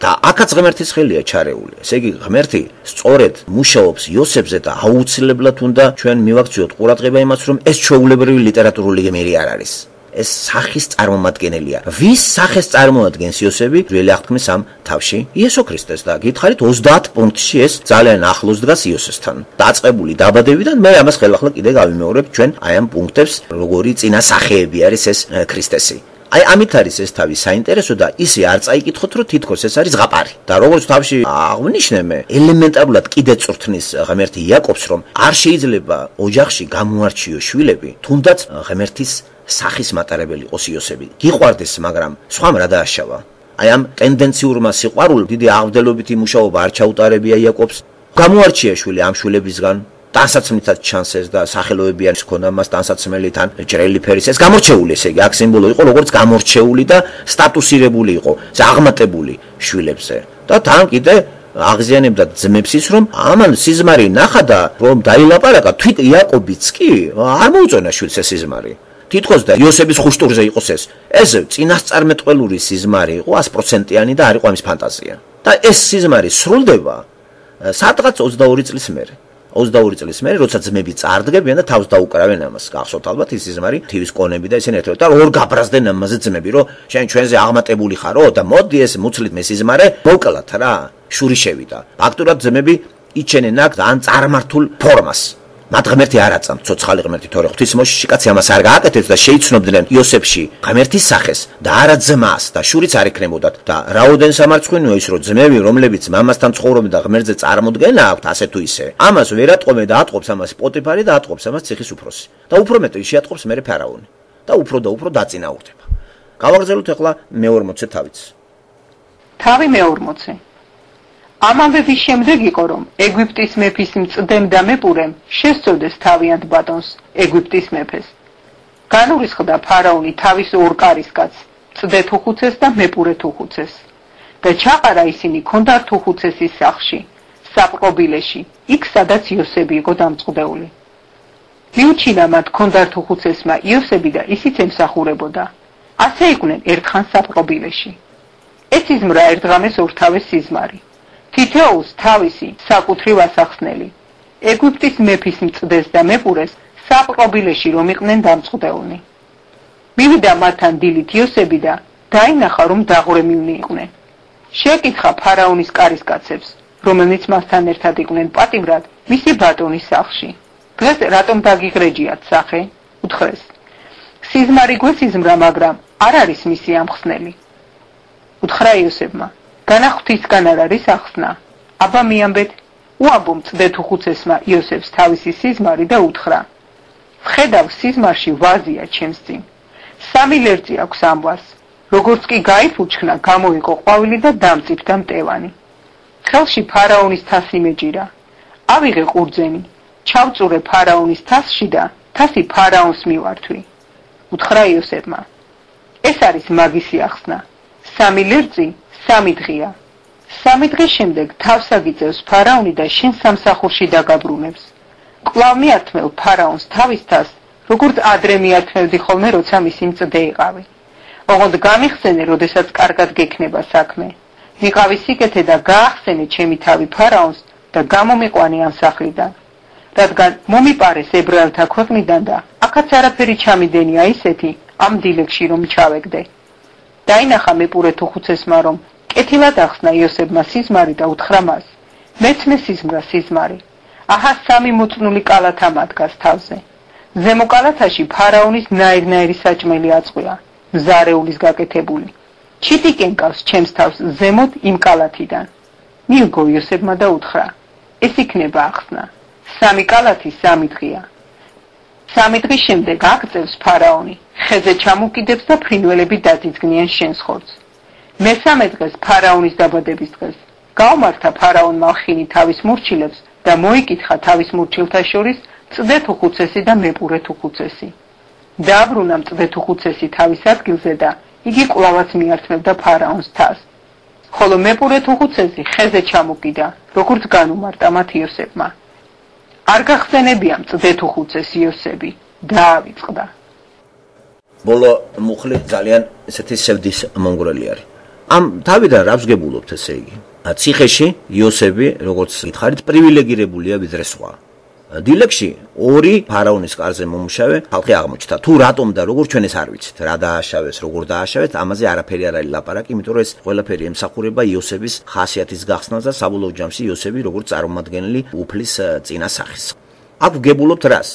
და აქაც ღმერთის ხელია ჩარეული. ესე იგი ღმერთი სწორედ მუშაობს იოსებზე და აუცილებლად უნდა ჩვენ მივაქციოთ ყურადღება იმას, რომ ეს ჩვეულებრივი ლიტერატურული გმირი არ არის. ეს სახის წარმომადგენელია. ვის სახეს წარმოადგენს იოსები? ძველი აღთქმის ამ თავში იესო ქრისტეს და გითხარით 30 პუნქტში ეს ძალიან ახლოს დგას იოსესთან. დაწყებული დაბადებიდან მე ამას ხელახლა კიდე გავიმეორებ ჩვენ აი ამ პუნქტებს, როგორი წინა სახეები არის ეს ქრისტესი. აი ამით არის ეს თავი საინტერესო და ისე არ წაიკითხოთ, რომ თითქოს ეს არის ზღაპარი. და როგორც თავში აღვნიშნე მე, ელემენტარულად კიდე წვრთნის ღმერთი იაკობს, რომ არ შეიძლება ოჯახში გამოარჩიოს შვილები, თუნდაც ღმერთის სახის მატარებელი იყოს იოსები. გიყვარდეს, მაგრამ სხვამ რა დააშავა. აი ამ ტენდენციურმა სიყვარულს დიდი აღდგენლობითი მუშაობა არ ჩაუტარებია იაკობს. გამოარჩია შვილი ამ შვილებისგან. ტანსაცმლითაც ჩანს ეს და სახელოები არის ქონა მას ტანსაცმელთან ჯრელი ფერის ეს გამორჩეული, ესე იგი აქ სიმბოლო იყო როგორც გამორჩეული და სტატუსირებული იყო, ზაღმატებული შვილებზე. და თან კიდე აღზიანებდა ძმებს ის, რომ ამან სიზმარი ნახა და რომ დაილაპარაკა, თვით იაკობიც კი არ მოუწონა შვილს ეს სიზმარი. თითქოს და იოსების ხუშტურზე იყოს ეს. ეს წინასწარმეტყველური სიზმარი იყო 100%-იანი და არ იყო ამის ფანტაზია. და ეს სიზმარი სრულდება სადღაც 22 წლის მერე. 22 წლის მერე, როცა ძმები წარდგებიან და თავს დაუკრავენ ამას. გახსოვთ ალბათ ის სიზმარი, თივის კონები და ისინი ერთად და ორ გაბრაზდნენ ამაზე ძმები, რომ შენ ჩვენზე აღმატებული ხარო და მოდი ეს მუცლით მე სიზმარე მოვკლათ რა. შური შევიდა. ფაქტურად ძმები იჩენენ აქ ძალიან წარმართულ ფორმას. მათ ღმერთი არ აწამთ, ცოცხალი ღმერთი თორე ღვთისმოშიში კაცი ამას არ გააკეთებს და შეიცნობდნენ იოსებში ღმერთის სახეს და არა ძმას და შურიც არ ექნებოდათ და რაოდენ სამარცხვინოა ის, რომ ძმები, რომლებიც მამასთან ცხოვრობენ და ღმერთზე წარმოდგენა აქვთ ასე თუ ისე, ამას ვერ ატყობენ და ატყობს ამას პოტიფარი და ატყობს ამას ციხის უფროსი. და უფრო მეტი შეატყობს მერე ფარაონი და უფრო დაწინაურდება. გავაგრძელოთ ახლა მე-40 თავიც. თავი მე-40. ამავე ვის შემდეგ იყო, რომ ეგვიპტის მეფის მწდემ და მეპურემ შესწოდეს თავიანთ ბატონს ეგვიპტის მეფეს. განურისხდა ფარაონი თავის ორ კარისკაცს, მწდე თუხუცეს და მეპურე თუხუცეს. და ჩაყარა ისინი ქონდარ თუხუცესის სახლში, საპყრობილეში, იქ სადაც იოსები იყო დამწყდეული. მიუჩინა მათ ქონდარ თუხუცესმა იოსები და ისიც ემსახურებოდა. ასე იყვნენ ერთხან საპყრობილეში. ეს სიზმრა ერთღამეს ორთავეს სიზმარი. თითოეულს თავისი საკუთრივ ასახსნელი. ეგვიპტის მეფის მწდეს და მეპურეს საპყრობილეში რომ იყვნენ დამწყდეულნი. მივიდა მათთან დილით იოსები და დაინახა რომ დაღვრემილნი იყვნენ. შეკითხა ფარაონის კარისკაცებს, რომელნიც მასთან ერთად იყვნენ პატიმრად მისი ბატონის სახლში. დღეს რატომ დაგიღრეჯიათ სახე? უთხრეს. სიზმარი გვესიზმრა, მაგრამ არ არის მისი ამხსნელი. უთხრა იოსებმა. განახვთისგან არ არის ახსნა. აბა მიამბეთ, უამბო მწდე თუხუცესმა იოსებს თავისი სიზმარი და უთხრა. ვხედავ სიზმარში ვაზია ჩემს წინ. 3 ლერწი აქვს ამბავს. როგორც კი გაიფუჩქნა, გამოიყო ყვავილი და დამწიფდა მტევანი. ხელში ფარაონის თასი მეჯირა. ავიღე ყურძენი, ჩავწურე ფარაონის თასში და თასი ფარაონს მივართვი. უთხრა იოსებმა. ეს არის მაგისი ახსნა. 3 ლერწი 3 დღეა. 3 დღის შემდეგ თავს აგიწევს ფარაონი და შენ სამსახურში დაგაბრუნებს. კვლავ მიართმევ ფარაონს თავის თასს, როგორც ადრე მიართმევდი ხოლმე, როცა მისი მწდე იყავი. ოღონდ გამიხსენე, როდესაც კარგად გექნება საქმე. მიყავი სიკეთე და გაახსენე ჩემი თავი ფარაონს და გამომიყვანი ამ სახლიდან. რადგან მომიპარეს ებრაელთა ქვეყნიდან და აქაც არაფერი ჩამიდენია ისეთი ამ დილეგში რომ ჩავეგდე. დაინახა მეპურე თუხუცესმა რომ კეთილად ახსნა იოსებმა სიზმარი და უთხრა მას. მეც მესიზმრა სიზმარი. აჰა 3 მოწნული კალათა მადგას თავზე. ზემო კალათაში ფარაონის ნაირ-ნაირი საჭმელი აწყვია, მზარეულის გაკეთებული. ჩიტი კენკავს ჩემს თავს ზემოთ იმ კალათიდან. მიიგო იოსებმა და უთხრა. ეს იქნება ახსნა. 3 კალათი 3 დღეა. 3 დღის შემდეგ აღწევს ფარაონი, ხეზე ჩამოკიდებს და ფრინველები დაძიძგნიან შენს ხორცს. მესამე დღეს ფარაონის დაბადების დღეს გაუმართა ფარაონმა ხინი თავის მურჩილებს და მოიკითხა თავის მურჩილთა შორის მწდე თუხუცესი და მეპურე თუხუცესი. დააბრუნა მწდე თუხუცესი თავის ადგილზე და იგი კვლავაც მიართმევდა ფარაონს თასს. ხოლო მეპურე თუხუცესი ხეზე ჩამოკიდა, როგორც განუმარტა მათ იოსებმა. არ გახსენებია მწდე თუხუცესი იოსები, დაავიწყდა. ბოლო მუხლი ძალიან ესეთი სევდის მონგრელი არის. ამ თავიდან რავს გებულობთ ესე იგი? ციხეში იოსები, როგორც გითხარით, პრივილეგირებულია ვიდრე სხვა. დილეგში ორი ფარაონის კარზე მომუშავე ხალხი აღმოჩნდა. თუ რატომ და როგორ ჩვენ ეს არ ვიცით. რა დააშავეს, როგორ დააშავეს, ამაზე არაფერი არ არის ლაპარაკი, იმიტომ რომ ეს ყველაფერი ემსახურება იოსების ხასიათის გახსნას და საბოლოო ჯამში იოსები როგორც წარმომადგენელი უფლის წინა სახის. აქ გებულობთ რას?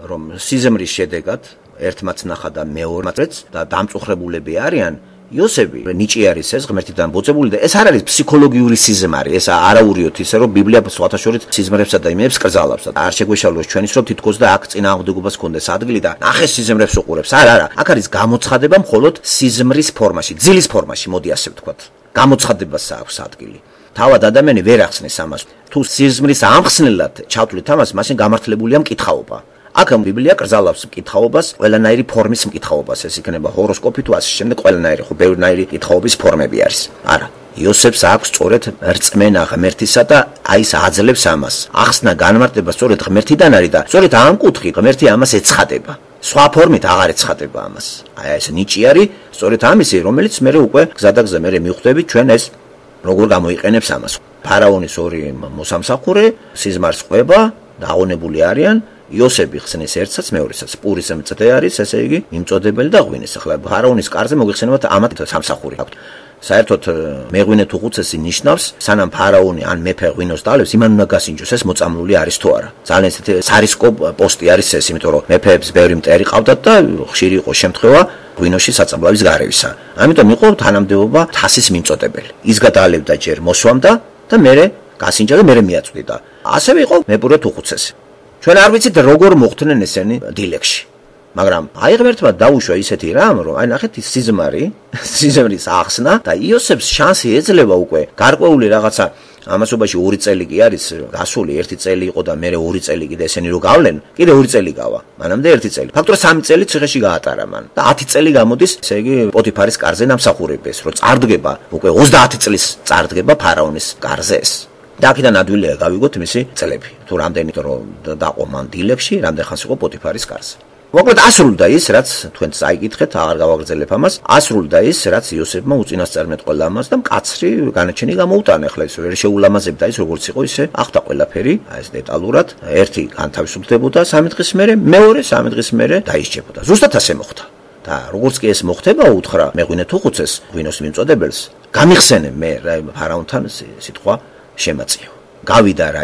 რომ სიზმრის შედეგად ერთმაც ნახა და მეორეც და დამწუხრებულები არიან იოსები, ნიჭი არის ეს ღმერთიდან ბოწებული და ეს არ არის ფსიქოლოგიური სიზმარი, ეს არაურიოთ ისე რომ ბიბლია სხვათა შორის სიზმრებსა და იმებს კრძალავს და არ შეგვეშალოს ჩვენის რომ თითქოს და აქ წინააღმდეგობას ჰქონდეს ადგილი და ნახეს სიზმრებს უყურებს. არა, აქ არის გამოცხადება მხოლოდ სიზმრის ფორმაში, ძილის ფორმაში, მოდი ასე ვთქვათ. გამოცხადებას აქვს ადგილი. თავად ადამიანი ვერ ახსნეს ამას. თუ სიზმრის ამხსნელად ჩავთვლით ამას, მაშინ გამართლებულია მკითხაობა. აქ ბიბლია კრძალავს მკითხაობას, ყველანაირი ფორმის მკითხაობას, ეს იქნება ჰოროსკოპი თუ ასე შემდეგ, ყველანაირი, ხო, ბევრნაირი მკითხაობის ფორმები არის. არა, იოსებს აქვს სწორედ რწმენა ღმერთისა და აი ეს აძლევს ამას. ახსნა განმარტება სწორედ ღმერთიდან არის და სწორედ ამ კუთხით ღმერთი ამას ეცხადება. სხვა ფორმით აღარ ეცხადება ამას. აი ეს ნიჭი არის სწორედ ამისი, რომელიც მე უკვე გზადაგზა მე მივხვდებით ჩვენ ეს როგორ გამოიყენებს ამას. ფარაონის ორი მოსამსახურე სიზმარს ყვება და აღონებული არიან. იოსები ხსნის ერთსაც მეორესაც პურის მწდე არის ესე იგი მიმწოდებელი და ღვინეს ახლა ფარაონის კარზე მოგიხსენებათ ამათ სამსახური აქვს საერთოდ მეღვინე თუ ხუცესი ნიშნავს სანამ ფარაონი ან მეფე ღვინოს დალევს იმან უნდა გასინჯოს ეს მოწამლული არის თუ არა ძალიან ესეთი სარისკო პოსტი არის ეს იმიტომ რომ მეფეებს ბევრი მტერი ყავდათ და ხშირი იყო შემთხვევა ღვინოში საწამლავის გარევისა ამიტომ იყო თანამდებობა თასის მიმწოდებელი ის გადაალევდა ჯერ მოსვამდა და მერე გასინჯა და მერე მიაწვდიდა ასევე იყო მეპურე თუ ხუცესი ჩვენ არ ვიცით როგორ მოხდნენ ესენი დილეგში მაგრამ აი ღმერთმა დაუშვა ისეთი რამ რომ აი ნახეთ ის სიზმრის ახსნა და იოსებს შანსი ეძლევა უკვე გარკვეული რაღაცა ამასობაში 2 წელი კი არის გასული 1 წელი იყო და მერე 2 წელი კიდე ესენი რო გავლენ კიდე 2 წელი გავა მანამდე 1 წელი ფაქტორად 3 წელი ციხეში გაატარა მან და 10 წელი გამოდის ესე იგი პოტიფარის კარზე ნამსახურებდეს რომ წარდგება უკვე 30 წლის წარდგება ფარაონის კარზე ეს და აქედან ადვილია გავიგოთ მისი წლები თუ რამდენი რომ დაყო მან დილეგში რამდენ ხანს იყო პოტიფარის კარზე მოკლედ ასრულდა ის რაც თქვენ წაიკითხეთ აღარ გავაგრძელებ ამას ასრულდა ის რაც იოსებმა უწინასწარმეტყველა ამას და მკაცრი განაჩენი გამოუტანა ახლა ის ვერ შეულამაზებდა ის როგორც იყო ისე ახდა ყველაფერი აი ეს დეტალურად ერთი განთავისუფლდებოდა 3 დღის მერე მეორე 3 დღის მერე დაისჯებოდა ზუსტად ასე მოხდა და როგორც კი ეს მოხდება უთხრა მეღვინე თუ ხუცეს ღვინოს მიმწოდებელს გამიხსენე მე ფარაონთან სიტყვა შემაწიო. გავიდა რა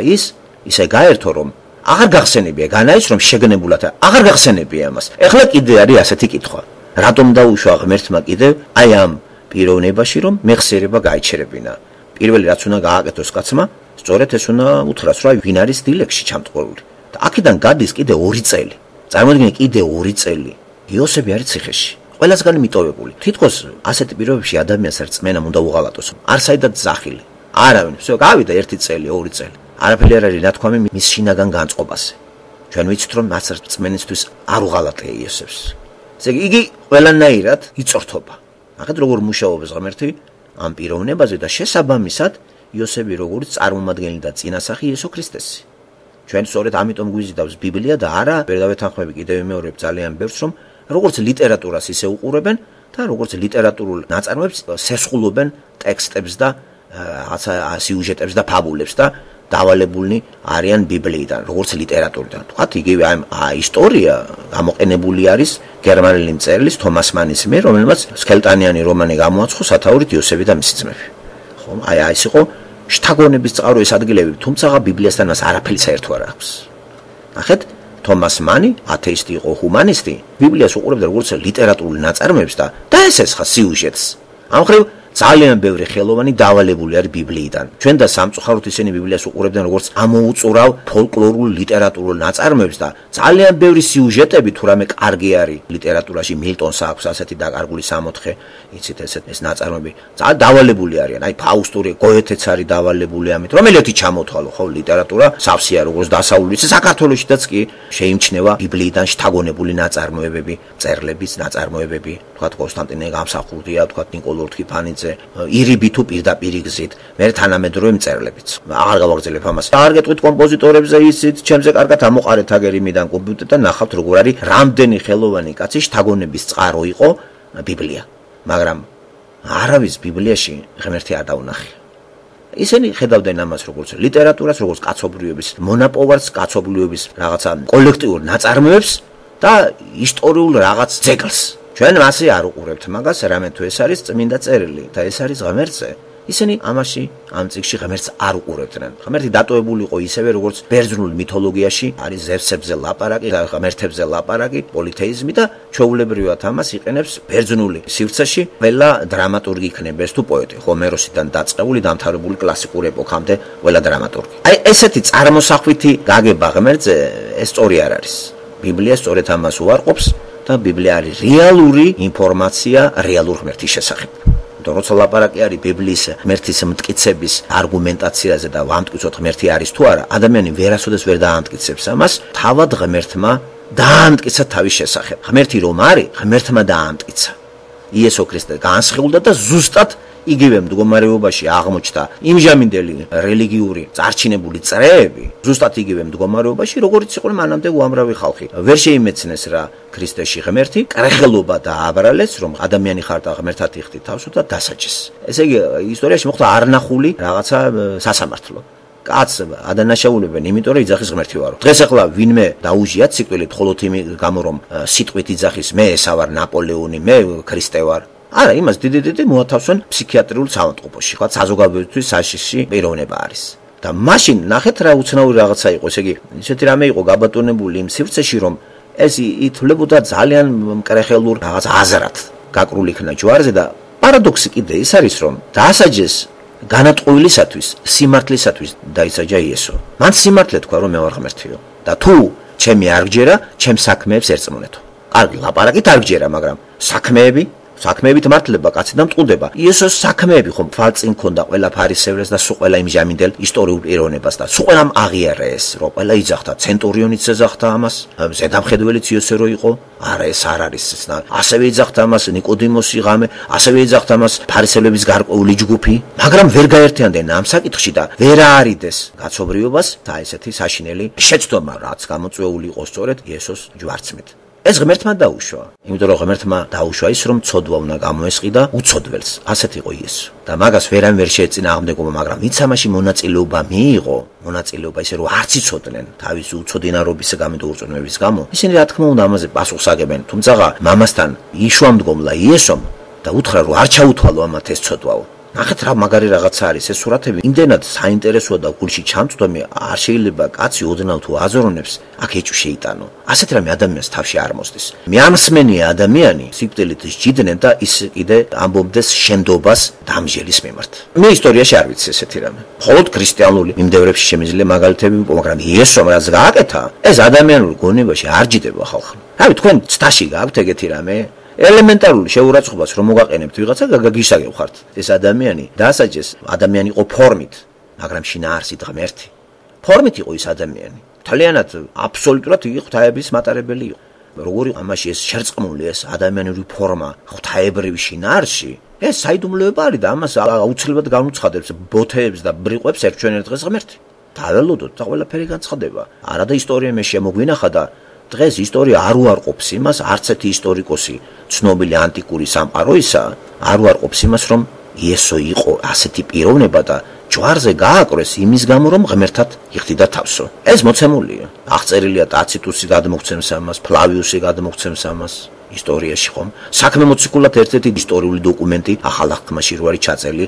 ისე გაერთო რომ აღარ გახსენებია განაის რომ შეგნებულად აღარ გახსენებია ამას. ეხლა კიდე არის ასეთი კითხვა. რატომ დაუშვა ღმერთმა კიდე აი ამ პიროვნებაში რომ მეხსიერება გაიჩერებინა. პირველი რაც უნდა გააკეთოს კაცმა, სწორედ ეს უნდა უთხრას რა ვინ არის დილეგში ჩამტყოლული. და აქედან გადის კიდე 2 წელი. წარმოიდგინე კიდე 2 წელი. იოსები არის ციხეში. ყველასგან მიტოვებული. თითქოს ასეთი პირობებში ადამიანს რწმენა უნდა უღალატოს. არ საიდად ზახილი. არავინ, всё, გავიდა 1 წელი, 2 წელი. არაფერი არ არის ნათქვამი მის შინაგან განწყობაზე. ჩვენ ვიცით რომ მას რწმენისთვის არ უღალატია იოსებს. ესე იგი ყველანაირად იწორთობა. ახლა როგორ მუშაობს ღმერთი ამ პიროვნებაზე და შესაბამისად იოსები როგორც წარმომადგენელი და წინასახი იესო ქრისტესი. ჩვენ სწორედ ამიტომ გვიზიდავს ბიბლია და არა ვერ დავეთანხმები კიდევ მეორებ ძალიან ბევრს რომ როგორც ლიტერატურას ისე უყურებენ და როგორც ლიტერატურულ ნაწარმოებს სესხულობენ ტექსტებს და რაღაცა სიუჟეტებს და ფაბულებს და დავალებულნი არიან ბიბლიიდან, როგორც ლიტერატურიდან. თქვათ იგივე აი ისტორია გამოყენებული არის გერმანელი მწერლის თომას მანის მიერ, რომელმაც სქელტანიანი რომანი გამოაცხო სათაურით იოსები და მისი ძმები. ხო, აი ეს იყო შთაგონების წყარო ეს ადგილები, თუმცა ბიბლიასთან მას არაფერი საერთო არ აქვს. ნახეთ, თომას მანი, ათეისტი იყო, ჰუმანისტი, ბიბლიას უყურებდა როგორც ლიტერატურულ ნაწარმოებს და ეს ხა სიუჟეტს. ამ ხრივ ძალიან ბევრი ხელოვანი დავალებული არის ბიბლიიდან. ჩვენ და სამწუხაროდ ისინი ბიბლიას უყურებდნენ როგორც ამოუწურავ ფოლკლორულ ლიტერატურულ ნაწარმოებს და ძალიან ბევრი სიუჟეტები თუ რამე კარგი არის ლიტერატურაში მილტონს აქვს ასეთი დაკარგული 64 იცით ეს ნაწარმოები ძალიან დავალებული არიან. აი ფაუსტური გოეთეც არის დავალებული ამით. რომელეთი ჩამოთვალო ხო ლიტერატურა სავსეა როგორც დასავლური საქართველოშიც კი შეიმჩნევა ბიბლიიდან შთაგონებული ნაწარმოებები, წერლების ნაწარმოებები, თქვათ კონსტანტინე გამსახურდია, თქვათ ნიკოლოზ რქიფანიძე ირიბი თუ პირდაპირ გზით მე თანამედროვე მწერლებიც აღარ გავაგრძელებ ამას აღარ გეტყვით კომპოზიტორებზე ისიც ჩემზე კარგად ამოყარეთ აგერიმიდან კომპიუტერთან ნახავთ როგორ არის რამდენი ხელოვანი კაცი შთაგონების წყარო იყო ბიბლია მაგრამ არავის ბიბლიაში ღმერთი არ დაუნახია. ისინი ხედავდნენ ამას როგორც ლიტერატურას, როგორც კაცობრიობის მონაპოვარს, კაცობრიობის რაღაცა კოლექტიურ ნაწარმოებს და ისტორიულ რაღაც ძეგლს. ჩვენ მასე არ უყურებთ მაგას, რამე თუ ეს არის წმინდა წერილი და ეს არის ღმერთზე. ისინი ამაში ამ წიგნში ღმერთს არ უყურებდნენ. ღმერთი დატოვებული იყო ისევე როგორც ბერძნულ მითოლოგიაში არის ზევსებზე ლაპარაკი, ღმერთებზე ლაპარაკი, პოლითეიზმი და ჩვეულებრივად ამას იყენებს ბერძნული სივრცეში ყველა დრამატურგი იქნება ეს თუ პოეტი, ჰომეროსიდან დაწყებული დამთავრებული კლასიკურ ეპოქამდე ყველა დრამატურგი. აი ესეთი წარმოსახვითი გაგება ღმერთზე ეს სწორი არ არის. ბიბლია სწორედ ამას უარყოფს და ბიბლია არის რეალური ინფორმაცია რეალურ ღმერთის შესახებ. როცა ლაპარაკი არის ბიბლიის ღმერთის მტკიცების არგუმენტაციაზე და ვამტკიცოთ ღმერთი არის თუ არა, ადამიანი ვერასოდეს ვერ დაამტკიცებს ამას, თავად ღმერთმა დაამტკიცა თავის შესახებ. ღმერთი რომ არის, ღმერთმა დაამტკიცა. იესო ქრისტე განსხეულდა და ზუსტად იგივე მდგომარეობაში აღმოჩნდა იმჟამინდელი რელიგიური წარჩინებული წრეები, ზუსტად იგივე მდგომარეობაში, როგორც იყო მანამდე უამრავი ხალხი. ვერ შეიმეცნეს რა ქრისტეში ღმერთი, კრეხელობა დააბრალეს, რომ ადამიანი ხარ და ღმერთად იხდი თავსო და დასაჯეს. ესე იგი, ისტორიაში მოხდა არნახული რაღაცა სასამართლო. კაც ადანაშაულებენ, იმიტომ რომ იძახის ღმერთი ვარო. დღეს ახლა ვინმე დაუჟიათ სიკვდილით, მხოლოდ იმ გამო რომ სიტყვით იძახის, მე ესა ვარ ნაპოლეონი, მე ქრისტე ვარ. არა, იმას დიდი მოათავსონ ფსიქიატრიულ საავადმყოფოში, ხო, საზოგადოებისთვის საშიში პიროვნება არის. და მაშინ ნახეთ რა უცნაური რაღაცა იყო, ესე იგი, ისეთი რამე იყო გაბატონებული იმ სივრცეში, რომ ეს ითვლებოდა ძალიან მკრეხელურ რაღაც აზრად გაკრული იქნა ჯვარზე და პარადოქსი კიდე ის არის, რომ დაასაჯეს განატყუილისათვის, სიმართლისათვის დაისაჯა იესო. მან სიმართლე თქვა, რომ მე ვარ ღმერთიო და თუ ჩემი არ გჯერა, ჩემ საქმეებს ერწმუნეთო. კარგი, ლაპარაკით არ გჯერა, მაგრამ საქმეებით მართლება კაცი და მტყუდება. იესოს საქმეები ხომ თვალწინ ქონდა ყველა ფარისევრეს და სულ ყველა იმჟამინდელ ისტორიულ პიროვნებას და სულ ყველამ აღიარა ეს, რომ ყველა იძახდა, ცენტურიონიც ეძახდა ამას, ზედამხედველიც იოსე რო იყო. არა, ეს არ არის ეს. ასევე იძახდა ამას ნიკოდიმოსი ღამე, ასევე იძახდა ამას ფარისევლების გარკვეული ჯგუფი, მაგრამ ვერ გაერთიანდნენ ამ საკითხში და ვერ აარიდეს კაცობრიობას და ესეთი საშინელი შეცდომა, რაც გამოწვეული იყო სწორედ იესოს ჯვარცმით. ეს ღმერთმა დაუშვა, იმიტომ რომ ღმერთმა დაუშვა ის, რომ ცოდვა უნდა გამოესყიდა უცოდველს. ასეთ იყო იესო. და მაგას ვერამ ვერ შეეწინააღმდეგობა, მაგრამ ვინც ამაში მონაწილეობა მიიღო, მონაწილეობა ისე რომ არც იცოდნენ თავისი უცოდინარობის გამო და ურწმუნების გამო, ისინი რა თქმა უნდა ამაზე პასუხს აგებენ. თუმცა მამასთან იშვამდგომლა იესომ და უთხრა რომ არ ჩაუთვალო ამათ ეს ცოდვაო. ნახეთ რა მაგარი რაღაცა არის ეს სურათები, იმდენად საინტერესოა და გულში ჩამწვდომი, არ შეიძლება კაცი ოდნავ თუ აზროვნებს, აქ ეჭვი შეიტანო. ასეთ რამე ადამიანს თავში არ მოსდის. მეამსმენია ადამიანი სიკვდილით სჯიდნენ და ის კიდე ამბობდეს შენდობას დამჟელის მიმართ. მე ისტორიაში არ ვიცი ესეთი რამე. მხოლოდ ქრისტიანული მიმდევრებში შემიძლია მაგალითები ვიპოვო, მაგრამ იესომ რაც გააკეთა, ეს ადამიანურ გონებაში არ ჯიდება ხალხი. რავი, თქვენ ცდაში გააქვთ ეგეთი რამე? ელემენტარული შეურაცხყოფას რომ მოგაყენებთ ვიღაცა გაგისაგებხართ. ეს ადამიანი დაასაჯეს, ადამიანი იყო ფორმით, მაგრამ შინაარსით ღმერთი. ფორმით იყო ის ადამიანი. თალიანად აბსოლუტურად იგი ღვთაების მატარებელი იყო. როგორი ამაში ეს შერწყმული ეს ადამიანური ფორმა ღვთაებრივი შინაარსში, ეს საიდუმლოება არის და ამას აუცილებლად განუცხადებს ბოთეებს და ბრიყვებს ერთჩვენ ერთ დღეს ღმერთი. დაველოდოთ და ყველაფერი განცხადება. არა და ისტორია მე შემოგვინახა და დღეს ისტორია არ უარყოფს იმას, არც ერთი ისტორიკოსი ცნობილი ანტიკური სამყაროისა არ უარყოფს იმას, რომ იესო იყო ასეთი პიროვნება და ჯვარზე გააკრეს იმის გამო, რომ ღმერთად იხდიდა თავსო. ეს მოცემულია. აღწერილია ტაციტუსი გადმოგვცემს ამას, ფლავიუსი გადმოგვცემს ამას ისტორიაში ხომ. საქმე მოციქულად ერთ-ერთი ისტორიული დოკუმენტი ახალ აღთქმაში რო არის ჩაწელი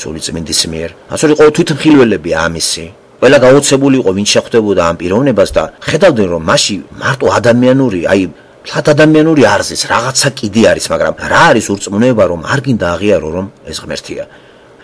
სული წმინდის მიერ. ასე იყო თვითმხილველები ამისი. ყველა გაოცებული იყო, ვინ შეხვდებოდა ამ პიროვნებას და ხედავდნენ, რომ მასში მარტო ადამიანური, აი, ფლად ადამიანური არზის რაღაცა კიდე არის, მაგრამ რა არის ურწმუნება, რომ არ გინდა აღიარო, რომ ეს ღმერთია.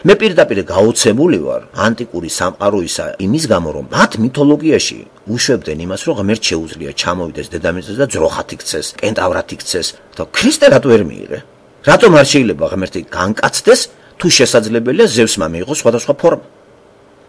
მე პირდაპირ გაოცებული ვარ ანტიკური სამყაროისა იმის გამო, რომ მათ მითოლოგიაში უშვებდნენ იმას, რომ ღმერთ შეუძლია ჩამოვიდეს დედამიწაზე და ძროხად იქცეს, კენტავრად იქცეს და ქრისტე რატო ვერ მიიღე? რატომ არ შეიძლება ღმერთი განკაცდეს, თუ შესაძლებელია ზევსმა მიიღოს სხვადასხვა ფორმა?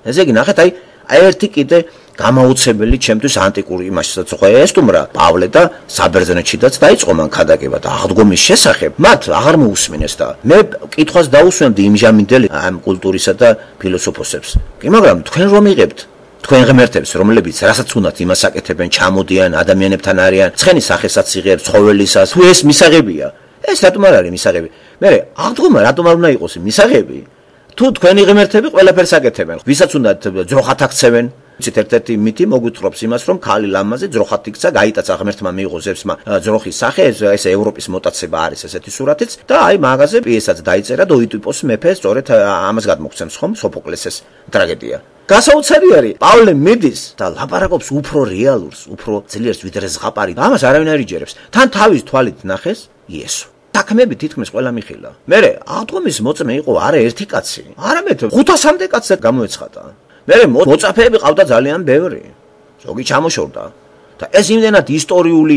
ესე იგი, ნახეთ, აი ერთი კიდე გამაუცებელი ჩემთვის ანტიკური იმასაც ხო ესტუმრა პავლე და საბერძნეთშიც დაიწყო მან ქადაგება და აღდგომის შესახებ მათ აღარ მოусმინეს და მე კითხვას დაუსვენდი იმჟამინდელი ამ კულტურისა და ფილოსოფოსებს. კი, მაგრამ თქვენ რომ იღებთ თქვენ ღმერთებს, რომლებიც რასაც უნდათ იმას აკეთებენ, ჩამოდიან ადამიანებთან არიან, ცხენის სახესაც იღებს, ცხოველისას, თუ ეს მისაღებია, ეს რატომ არ არის მისაღები? მე აღდგომა რატომ არ უნდა იყოს მისაღები? თუ თქვენი ღმერთები ყველაფერს აკეთებენ, ვისაც უნდა ძროხად აქცევენ. იცით ერთ-ერთი მითი მოგვითხრობს იმას, რომ ქალი ლამაზე ძროხად იქცა, გაიტაცა ღმერთმა მიიღო ზევსმა ძროხის სახე, ეს ევროპის მოტაცება არის ესეთი სურათიც და აი მაგაზე პიესაც დაიწერა და ოიტიპოს მეფე სწორედ ამას გადმოგცემს ხომ სოფოკლესეს ტრაგედია. გასაოცარი არის, პავლე მიდის და ლაპარაკობს უფრო რეალურს, უფრო ძლიერს ვიდრე ზღაპარი. ამას არავინ არ იჯერებს. თან თავის თვალით ნახეს იესო. საქმეები თითქმის ყველა მიხილა. მერე აღდგომის მოწმე იყო არა ერთი კაცი, არამედ 500-მდე კაცს გამოეცხადა. მერე მოწაფეები ყავდა ძალიან ბევრი. ზოგი ჩამოშორდა. და ეს იმდენად ისტორიული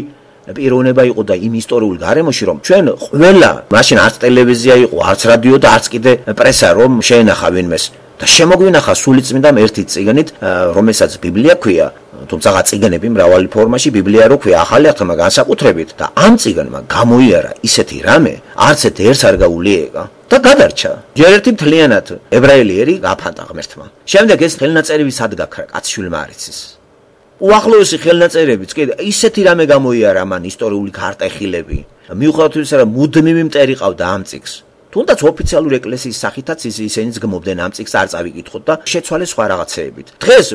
პიროვნება იყო და იმ ისტორიულ გარემოში რომ ჩვენ ყველა მაშინ არც ტელევიზია იყო, არც რადიო და არც კიდე პრესა რომ შეენახა ვინმეს და შემოგვინახა სულიწმიდამ ერთი წიგნით, რომელსაც ბიბლია ქვია. თუმცა წიგნები მრავალი ფორმაში ბიბლია რო ქვია ახალი აღთქმა განსაკუთრებით და ამ წიგნმა გამოიარა ისეთი რამე, არც ერთს არ გაულიეკა და გადარჩა. ჯერ ერთი მთლიანად ებრაელი ერი გაფანტა ღმერთმა. შემდეგ ეს ხელნაწერები სად გაქრა კაცშვილმა არ იცის. უახლოესი ხელნაწერებიც კი ისეთი რამე გამოიარა მან ისტორიული ქარტეხილები. მიუხედავად იმისა, რომ მუდმივი მტერი ყავდა ამ წიგს. თუნდაც ოფიციალური ეკლესიის სახითაც ისინიც გმობდნენ ამ წიგს არ წავიკითხოთ და შეცვალეს სხვა რაღაცეებით. დღეს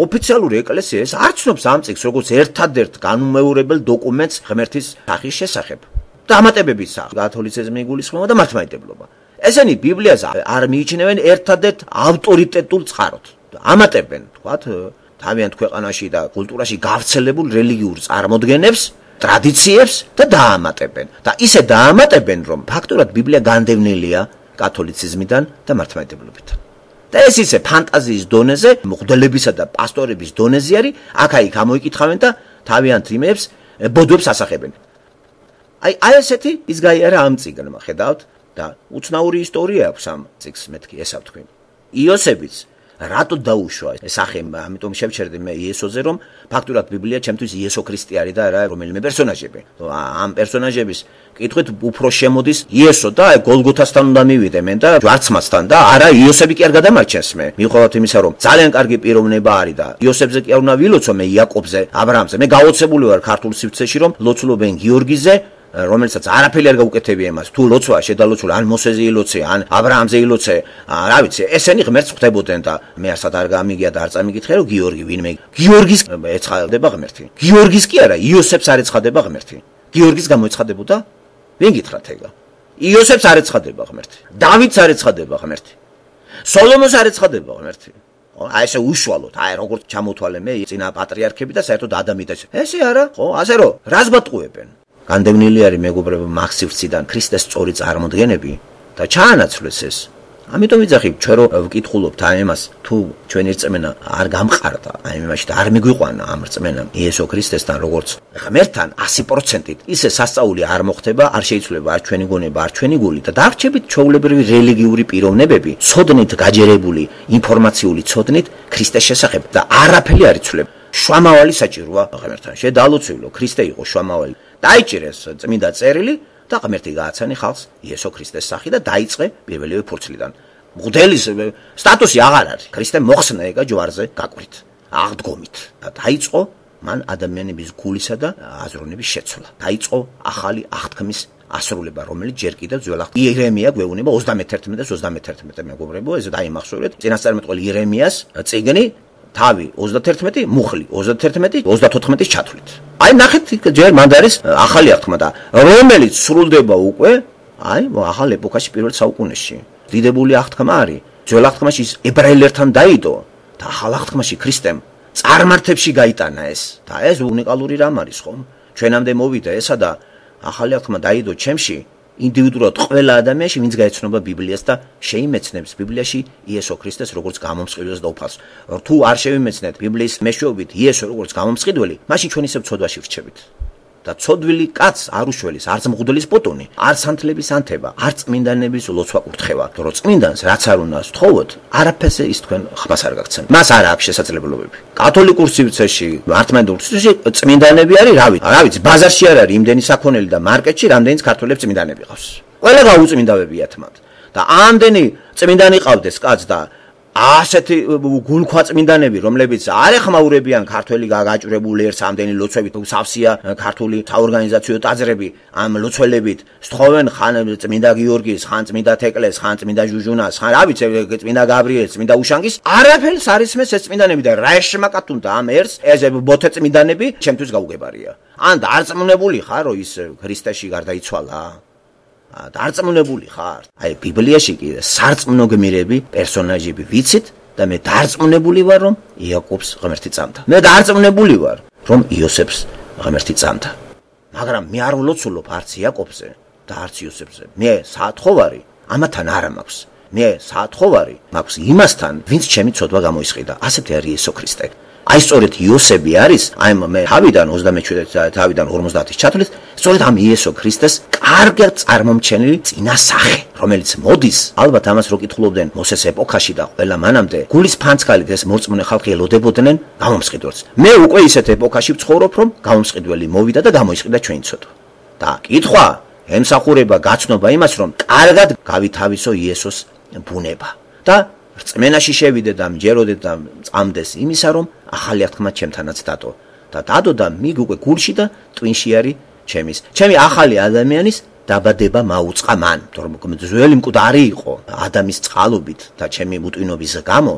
ოფიციალური ეკლესია ეს არ ცნობს ამ წიგს როგორც ერთადერთ განუმეორებელ დოკუმენტს ღმერთის სახის შესახებ. დამატებების სახით კათოლიციზმი იგულისხმება და მართლმადიდებლობა. ესენი ბიბლიას არ მიიჩნევენ ერთადერთ ავტორიტეტულ წყაროდ. ამატებენ, თქვათ, თავიანთ ქვეყანაში და კულტურაში გავრცელებულ რელიგიურ წარმოდგენებს, ტრადიციებს და დაამატებენ. და ისე დაამატებენ, რომ ფაქტურად ბიბლია განდევნილია კათოლიციზმიდან და მართლმადიდებლობიდან. და ეს ისე ფანტაზიის დონეზე, მღვდლებისა და პასტორების დონეზე არის, აქ-იქ ამოიკითხავენ და თავიანთ იმებს ბოდვებს ასახებენ. აი ესეთი ის გაიარა ამ წიგნმა, ხედავთ? და უცნაური ისტორია აქვს ამ წიგს, მეთქი ესა ვთქვი. იოსებიც რატო დაუშვა ეს სახე, ამიტომ შევჩერდი მე იესოზე, რომ ფაქტურად ბიბლია ჩემთვის იესო ქრისტე არის და არა რომელიმე პერსონაჟები. ამ პერსონაჟების კითხვით უფრო შემოდის იესო და გოლგოთასთან უნდა მივიდე მე და ჯვარცმასთან და არა იოსები კი არ გადამარჩენს მე. მიუხედავად იმისა, რომ ძალიან კარგი პიროვნება არის და იოსებზე კი არ უნდა ვილოცო მე იაკობზე, აბრაამზე. მე გაოცებული ვარ ქართულ სივრცეში, რომ ლოცულობენ გიორგიზე, რომელსაც არაფერი არ გაუკეთებია იმას. თუ ლოცვა შედალოცულ ან მოსეზე ილოცე, ან აბრაამზე ილოცე, რა ვიცი, ესენი ღმერთს ხვდებოდნენ და მე არცად არ გამიგია და არ წამიკითხე, რომ გიორგი ვინმე. გიორგის ეცხადება ღმერთი. გიორგის კი არა, იოსებს არ ეცხადება ღმერთი. გიორგის გამოეცხადებოდა? ვინ გითხრათ ეგა? იოსებს არ ეცხადება ღმერთი. დავითს არ ეცხადება ღმერთი. სოლომონს არ ეცხადება ღმერთი. აი ესე უშუალოდ, აი როგორც ჩამოთვალე მე წინა პატრიარქები და საერთოდ ადამიანს. ესე არა, ხო, ასე რომ რას ბატყუებენ? განდევნილი არის მეგობრებო მაქსივციდან ქრისტეს სწორი წარმოდგენები და ჩაანაცვლეს ეს. ამიტომ ვიძახი ჩვენ რომ ვკითხულობთ აი ამას, თუ ჩვენი რწმენა არ გამყარდა, აი იმაში და არ მიგვიყვანა ამ რწმენამ იესო ქრისტესთან როგორც ღმერთთან 100%-ით, ისე სასწაული არ მოხდება, არ შეიძლება არ ჩვენი გონება, არ ჩვენი გული და დარჩებით ჩვეულებრივი რელიგიური პიროვნებები, ცოდნით გაჯერებული ინფორმაციული ცოდნით ქრისტეს შესახებ და არაფერი არ იცვლება. შვამავალი საჭიროა ღმერთთან. შედალოცულო ქრისტე იყო შვამავალი. დაიჭირეს წმინდა წერილი და ღმერთი გააცანი ხალხს იესო ქრისტეს სახით და დაიწყე პირველივე ფურცლიდან. მღვდელის სტატუსი აღარ არის. ქრისტე მოხსნა ეგა ჯვარზე გაკვით, აღდგომით. და დაიწყო მან ადამიანების გულისა და აზროვნების შეცვლა. დაიწყო ახალი აღთქმის ასრულება, რომელიც ჯერ კიდევ ძველ აღთქმაში იერემია გვეუბნება 31 მეგობრებო, ეს დაიმახსოვრეთ. წინასწარმეტყველი იერემიას წიგნი თავი 31 მუხლი 31 34-ის ჩათვლით. აი ნახეთ ჯერ მანდ არის ახალი აღთქმა და რომელიც სრულდება უკვე აი ახალ ეპოქაში პირველ საუკუნეში. დიდებული აღთქმა არის. ძველ აღთქმაში ებრაელებთან დაიდო და ახალ აღთქმაში ქრისტემ წარმართებში გაიტანა ეს. და ეს უნიკალური რამ არის ხომ? ჩვენამდე მოვიდა ესა და ახალი აღთქმა დაიდო ჩემში ინდივიდუალურად ყველა ადამიანში, ვინც გაეცნობა ბიბლიას და შეიმეცნებს ბიბლიაში იესო ქრისტეს როგორც გამომსხვილეს და უფალს. თუ არ შევიმეცნეთ ბიბლიის მეშვეობით იესო როგორც გამომსხიდველი, მაშინ ჩვენ ისევ ცოდვაში ვრჩებით. და ცოდვილი კაც არ უშველის, არც მღვდლის პოტონი, არც სანთლების ანთება, არც წმინდანების ლოცვა კურთხევა. რომ წმინდანს რაც არ უნდა სთხოვოთ, არაფერზე ის თქვენ ხმას არ გაგცემთ. მას არ აქვს შესაძლებლობები. კათოლიკურ სივრცეში, მართლმადიდებლურ სივრცეში წმინდანები არის, რა ვიცი, ბაზარში არ არის იმდენი საქონელი და მარკეტში რამდენიც ქართველებს წმინდანები ყავს. ყველა გაუწმინდავებიათ მათ. და ამდენი წმინდანი ყავდეს კაც და ასეთი გულქვაწმინდანები, რომლებიც არ ეხმაურებიან ქართველი გაგაჭრებული ერთ ამდენი ლოცვებით, სავსეა ქართული საორგანიზაციო ტაძრები ამ ლოცველებით სთხოვენ ხან წმინდა გიორგის, ხან წმინდა თეკლეს, ხან წმინდა ჟუჟუნას, ხან რა ვიცი, წმინდა გაბრიელს, წმინდა უშანგის, არაფერს არ ისმის ეს წმინდანები და რა შემაკათუნდა ამ ერთს, ეს ბოთე წმინდანები ჩემთვის გაუგებარია. ან დარწმუნებული ხარ, რომ ის ქრისტეში გარდაიცვალა? დარწმუნებული ხარ? აი ბიბლიაში კი სარწმუნო გმირები, პერსონაჟები ვიცით და მე დარწმუნებული ვარ, რომ იაკობს ღმერთი წამდა. მე დარწმუნებული ვარ, რომ იოსებს ღმერთი წამდა. მაგრამ მე არ ვლოცულობ არც იაკობზე და არც იოსებზე. მე საათხოვარი ამათან არ მაქვს. მე საათხოვარი მაქვს იმასთან, ვინც ჩემი ცოდვა გამოისყიდა. ასეთი არის იესო ქრისტე. აი სწორედ იოსები არის, აი მე თავიდან 50-ის ჩათვლით, სწორედ ამ იესო ქრისტეს კარგად წარმომჩენილი წინა სახე, რომელიც მოდის, ალბათ ამას რო კითხულობდნენ მოსეს ეპოქაში და ყველა მანამდე, გულის ფანცქალით ეს მორწმუნე ხალხი ელოდებოდნენ გამომსყიდველს. მე უკვე ისეთ ეპოქაში ვცხოვრობ, რომ გამომსყიდველი მოვიდა და გამოისყიდა ჩვენი ცოდვა. და კითხვა ემსახურება გაცნობა იმას, რომ კარგად გავითავისო იესოს ბუნება და რწმენაში შევიდე და მჯეროდე და წამდეს იმისა, რომ ახალი აღთქმა ჩემთანაც დადო. და დადო და მიგ უკვე გულში და ტვინში არის ჩემი ახალი ადამიანის დაბადება მაუწყა მან. თორემ ძველი მკვდარი იყო ადამის წყალობით და ჩემი მუტვინობის გამო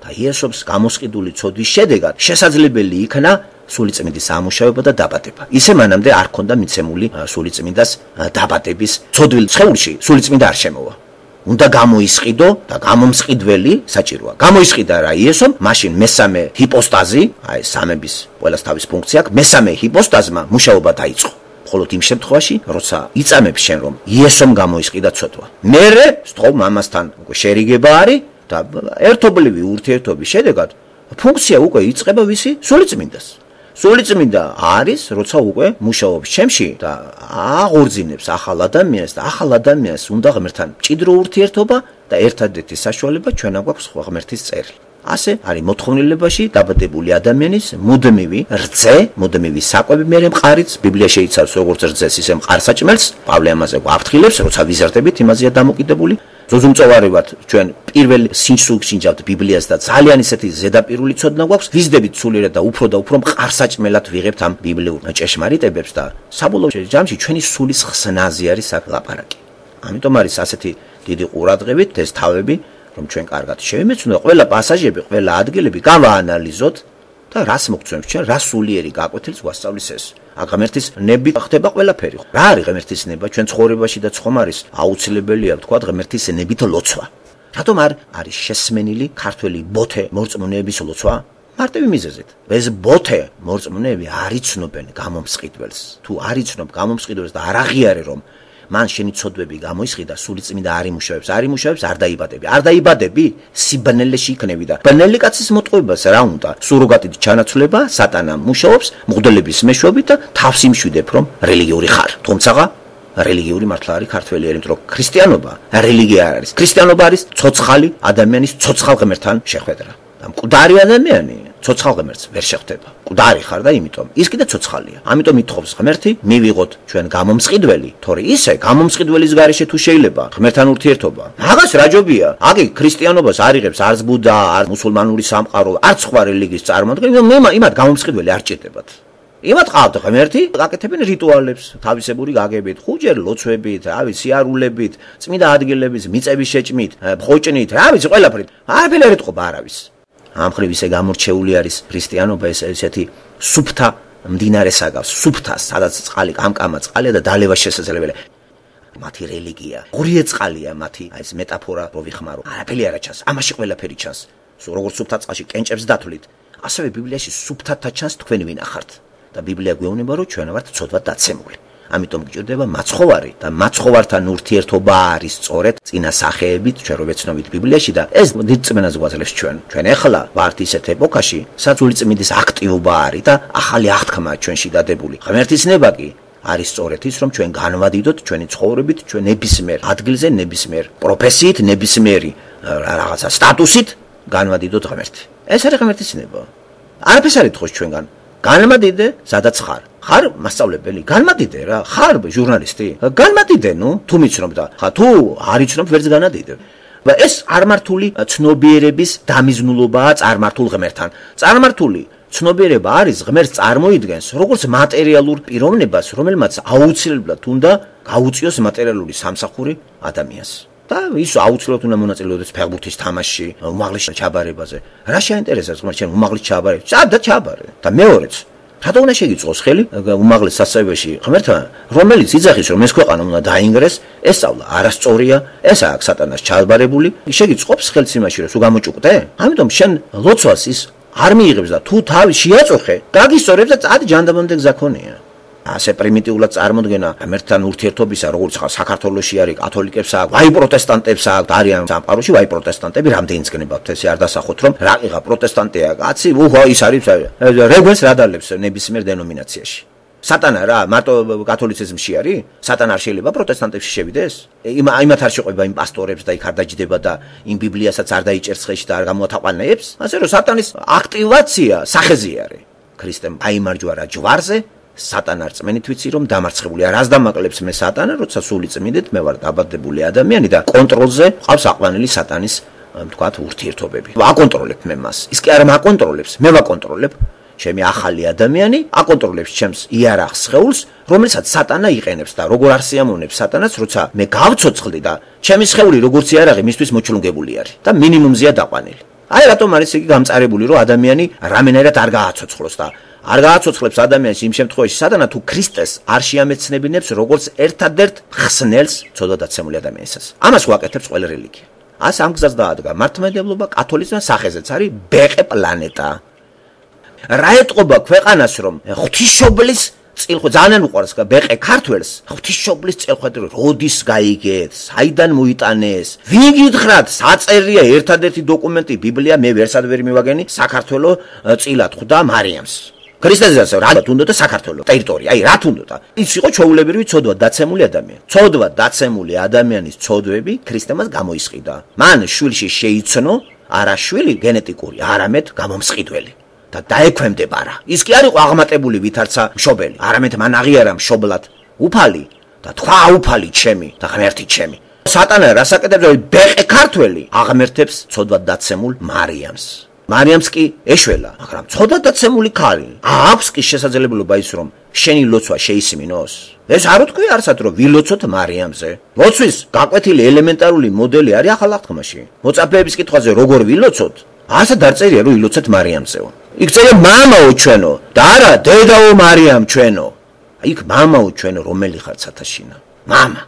და იესოს გამოსყიდული ცოდვის შედეგად შესაძლებელი იქნა სულიწმინდის ამუშავება და დაბადება. ისე მანამდე არ ქონდა მიცემული სულიწმინდას დაბადების ცოდვილ ცხეულში სულიწმინდა არ შემოვა. უნდა გამოისყიდო და გამომსყიდველი საჭიროა. გამოისყიდა რა იესომ, მაშინ მესამე ჰიპოსტაზი, აი სამების ყველას თავის ფუნქცია აქვს, მესამე ჰიპოსტაზმა მუშაობა დაიწყო. მხოლოდ იმ შემთხვევაში, როცა იწამებს შენ რომ იესომ გამოისყიდა ცოდვა. მერე სთხოვ მამასთან უკვე შერიგება არის და ერთობლივი ურთიერთობის შედეგად ფუნქცია უკვე იწყება ვისი? სულიწმინდას. სულიწმინდა არის, როცა უკვე მუშაობს ჩემში და აღორძინებს ახალ ადამიანს და ახალ ადამიანს უნდა ღმერთთან მჭიდრო ურთიერთობა და ერთადერთი საშუალება ჩვენ აგვაქვს ღმერთის წერილი. ასე არის მოთხოვნილებაში დაბადებული ადამიანის მუდმივი რძე, მუდმივი საკვები მერე მყარიც, ბიბლია შეიცავს როგორც რძეს, ისე მყარსაჭმელს. პავლე ამაზე გვაფრთხილებს, როცა ვიზარდებით, იმაზეა დამოკიდებული. ზუზუმწოვარებად ჩვენ პირველ სინჯს სინჯავთ ბიბლიას და ძალიან ისეთი ზედაპირული ცოდნა გვაქვს, ვიზდებით სულიერად და უფრო მყარსაჭმელად ვიღებთ ამ ბიბლიურ ჭეშმარიტებებს და საბოლოო ჯამში ჩვენი სულის ხსნაზე არის ლაპარაკი. ამიტომ არის ასეთი დიდი ყურადღებით ეს თავები, რომ ჩვენ კარგად შევიმეცნოთ ყველა პასაჟები, ყველა ადგილები, გავაანალიზოთ და რას მოგწონს ჩვენ, რა სულიერი გაკვეთილს გვასწავლის ეს. ღმერთის ნებით ხდება ყველაფერი. რა არის ღმერთის ნება? ჩვენ ცხოვრებაში და ცხომარის აუცილებელია თქვა ღმერთის ნებით ლოცვა. რატომ არის შესმენილი ქართველი ბოთე მორწმუნეების ლოცვა? მარტივი მიზეზით. ეს ბოთე მორწმუნეები არ იცნობენ გამომსყიდველს. თუ არ იცნობ გამომსყიდველს და არ აღიარე რომ მან შენი ცოდვები გამოისყიდა, სულიწმინდა არ იმუშავებს, არ დაიბადები. არ დაიბადები, სიბნელეში იქნები და ბნელი კაცის მოტყუებას რა უნდა? სუროგატით ჩანაცვლება, სატანა მუშაობს, მღვდლების მეშვეობით და თავს იმშვიდებ, რომ რელიგიური ხარ. თუმცა რელიგიური მართლა არის ქართველი, იმიტომ რომ ქრისტიანობა რელიგია არ არის. ქრისტიანობა არის ცოცხალი ადამიანის ცოცხალ ღმერთთან შეხვედრა. და მკვდარი ადამიანი ცოცხალ ღმერთს ვერ შეხვდება. მკვდარი ხარ და იმიტომ ის კიდე ცოცხალია. ამიტომ ითხოვს ღმერთი, მივიღოთ ჩვენ გამომსყიდველი, თორე ისე გამომსყიდველის გარეშე თუ შეიძლება ღმერთთან ურთიერთობა. მაგას რა ჯობია? აგი ქრისტიანობას არ იღებს არც ბუდა, არც მუსულმანური სამყარო, არც სხვა რელიგიის წარმოადგენელი, იმათ გამომსყიდველი არ ჭირდებათ. იმათ ყავთ ღმერთი, გაკეთებენ რიტუალებს, თავისებური გაგებით, ხუჯერ ლოცვებით, რა ვიცი, სიარულებით, წმინდა ადგილების მიწების შეჭმით, ხოჭნით, რა ვიცი, ყველაფრით. არაფერი არ ეთყობა არავის. ამ ხრივ ისე გამორჩეული არის ქრისტიანობა ესეთი სუფთა მდინარეს აგავს, სუფთას, სადაც წყალი კამკამა წყალია და დალევა შესაძლებელია. მათი რელიგია, ღურიე წყალია მათი, აი ეს მეტაფორა რო ვიხმარო. არაფერი არ ჩანს, ამაში ყველაფერი ჩანს. როგორც სუფთა წყალში კენჭებს დათვლით, ასევე ბიბლიაში სუფთათა ჩანს თქვენ ვინ ახართ. და ბიბლია გვეუბნება, რომ ჩვენ ვართ ცოდვა დაცემული. ამიტომ გჭირდება მაცხოვარი და მაცხოვართან ურთიერთობა არის სწორედ წინა სახეებით ჩვენ რო ვეცნობით ბიბლიაში და ეს დიდ წმენას გვაძლევს ჩვენ. ჩვენ ახლა ვართ ისეთ ეპოქაში, სადაც სულიწმინდის აქტივობა არის და ახალი აღთქმა ჩვენში დადებული. ღმერთის ნება კი არის სწორედ ის, რომ ჩვენ განვადიდოთ ჩვენი ცხოვრებით, ჩვენ ნებისმიერ ადგილზე, ნებისმიერ პროფესიით, ნებისმიერი რაღაცა სტატუსით განვადიდოთ ღმერთი. ეს არის ღმერთის ნება. არაფერს არ ითხოვს ჩვენგან. განმადიდე, სადაც ხარ. ხარ მასწავლებელი, განმადიდე რა. ხარ ჟურნალისტი? განმადიდე, თუ მიცნობ და თუ არ იცნობ, ვერც განადიდე. ეს წარმართული ცნობიერების დამიზნულობაა წარმართულ ღმერთთან. წარმართული ცნობიერება არის ღმერთს წარმოიდგენს როგორც მატერიალურ პიროვნებას, რომელმაც აუცილებლად უნდა გაუწიოს მატერიალური სამსახური ადამიანს. და ის აუცილებლად უნდა მონაწილეობდეს ფეხბურთის თამაშში, უმაღლეს ჩაბარებაზე. რა შეინტერესებს ღმერთს შენ უმაღლეს ჩაბარებაში? და ჩაბარე. და მეორეც რატომ უნდა შეგიწოს ხელი უმაღლეს სასწავლებელში ღმერთთან, რომელიც იძახის რომ ეს ქვეყანა უნდა დაინგრეს, ეს სწავლა არასწორია, ეს აქვს სატანას ჩაბარებული, შეგიწყობს ხელს იმაში რომ თუ გამოჭუყდე? ამიტომ შენ ლოცვას ის არ მიიღებს და თუ თავი შეაწუხე, გაგისწორებს და წადი ჯანდაბამდე გზაქონია. ასე პრიმიტიულად წარმოდგენა ღმერთთან ურთიერთობისა, როგორც ხა საქართველოში არის კათოლიკებს აქვს, ვაი პროტესტანტებს აქვს, არიან სამყაროში ვაი პროტესტანტები, რამდენიც გნებავთ ესე არ დასახოთ რომ რაყიღა პროტესტანტია კაცი, უჰა ის არის რეგვენს რა დალებს ნებისმიერ დენომინაციაში. სატანა რა მარტო კათოლიციზმში არის? სატანა არ შეიძლება პროტესტანტებში შევიდეს? იმათ არ შეყვება იმ პასტორებს და იქ არ დაჯდება და იმ ბიბლიასაც არ დაიჭერს ხელში და არ გამოათაყვანებს? ასე რომ სატანის აქტივაცია სახეზე არის. ქრისტემ აიმარჯვა რა ჯვარზე, სატანა რწმენით ვიცი რომ დამარცხებულია. რას დამაკლებს მე სატანა, როცა სული წმინდით მე ვარ დაბადებული ადამიანი და კონტროლზე ყავს აყვანილი სატანის თქვათ ურთიერთობები. აკონტროლებ მე მას. ის კი არ მაკონტროლებს, მე ვაკონტროლებ. ჩემი ახალი ადამიანი აკონტროლებს ჩემს იარაღს სხეულს, რომელსაც სატანა იყენებს და როგორ არ სიამოვნებს სატანას, როცა მე გავცოცხლდი და ჩემი სხეული როგორც იარაღი მისთვის მოჩლუნგებული არის და მინიმუმზეა დაყვანილი. აი რატომ არის იგი გამწარებული, რომ ადამიანი რამენერად არ გააცოცხლოს და არ გააცოცხლებს ადამიანს იმ შემთხვევაში სატანა თუ ქრისტეს არ შეამეცნებინებს როგორც ერთადერთ ხსნელს ცოდვადაცემული ადამიანისას. ამას ვაკეთებს ყველა რელიგია. ას ამ გზას დაადგა მართლმადიდებლობა, კათოლიციზმი სახეზეც არის ბეყე პლანეტა. რა ეტყობა ქვეყანას რომ ღვთისმშობლის წილხვე ძალიან უყვარს ბეყე ქართველს, ღვთისმშობლის წილხვედი როდის გაიგეთ, საიდან მოიტანეს, ვინ გითხრათ, საწერია ერთადერთი დოკუმენტი ბიბლია, მე ვერსად ვერ მივაგენი, საქართველოს წილად ხვდა მარიამს. ქრისტესას რა თუნდოდა საქართველოს ტერიტორია, აი რა თუნდოდა. ის იყო ჩვეულებრივი ცოდვა დაცემული ადამიანი. ცოდვა დაცემული ადამიანის ცოდვები ქრისტემას გამოისყიდა. მან შვილში შეიცნო არა შვილი გენეტიკური, არამედ გამომსყიდველი. და დაექვემდებარა. ის კი არ იყო აღმატებული ვითარცა მშობელი, არამედ მან აღიარა მშობლად უფალი და თქვა უფალი ჩემი და ღმერთი ჩემი. სატანა რასაკეთებს, რომ ბეყე ქართველი აღმერთებს ცოდვად დაცემულ მარიამს. მარიამს კი ეშველა, მაგრამ ცოდვად დაცემული ქალი. აქვს კი შესაძლებლობა ის რომ შენი ლოცვა შეისმინოს. ეს არ ვთქვი არსად რომ ვილოცოთ მარიამზე. ლოცვის გაკვეთილი ელემენტარული მოდელი არის ახალ აღთქმაში. მოწაფეების კითხვაზე როგორ ვილოცოთ? ასე დაწერია რომ ვილოცოთ მარიამზეო. იქ წერია მამაო ჩვენო და არა დედაო მარიამ ჩვენო. იქ მამაო ჩვენო რომელი ხარ ცათაშინა? მამა.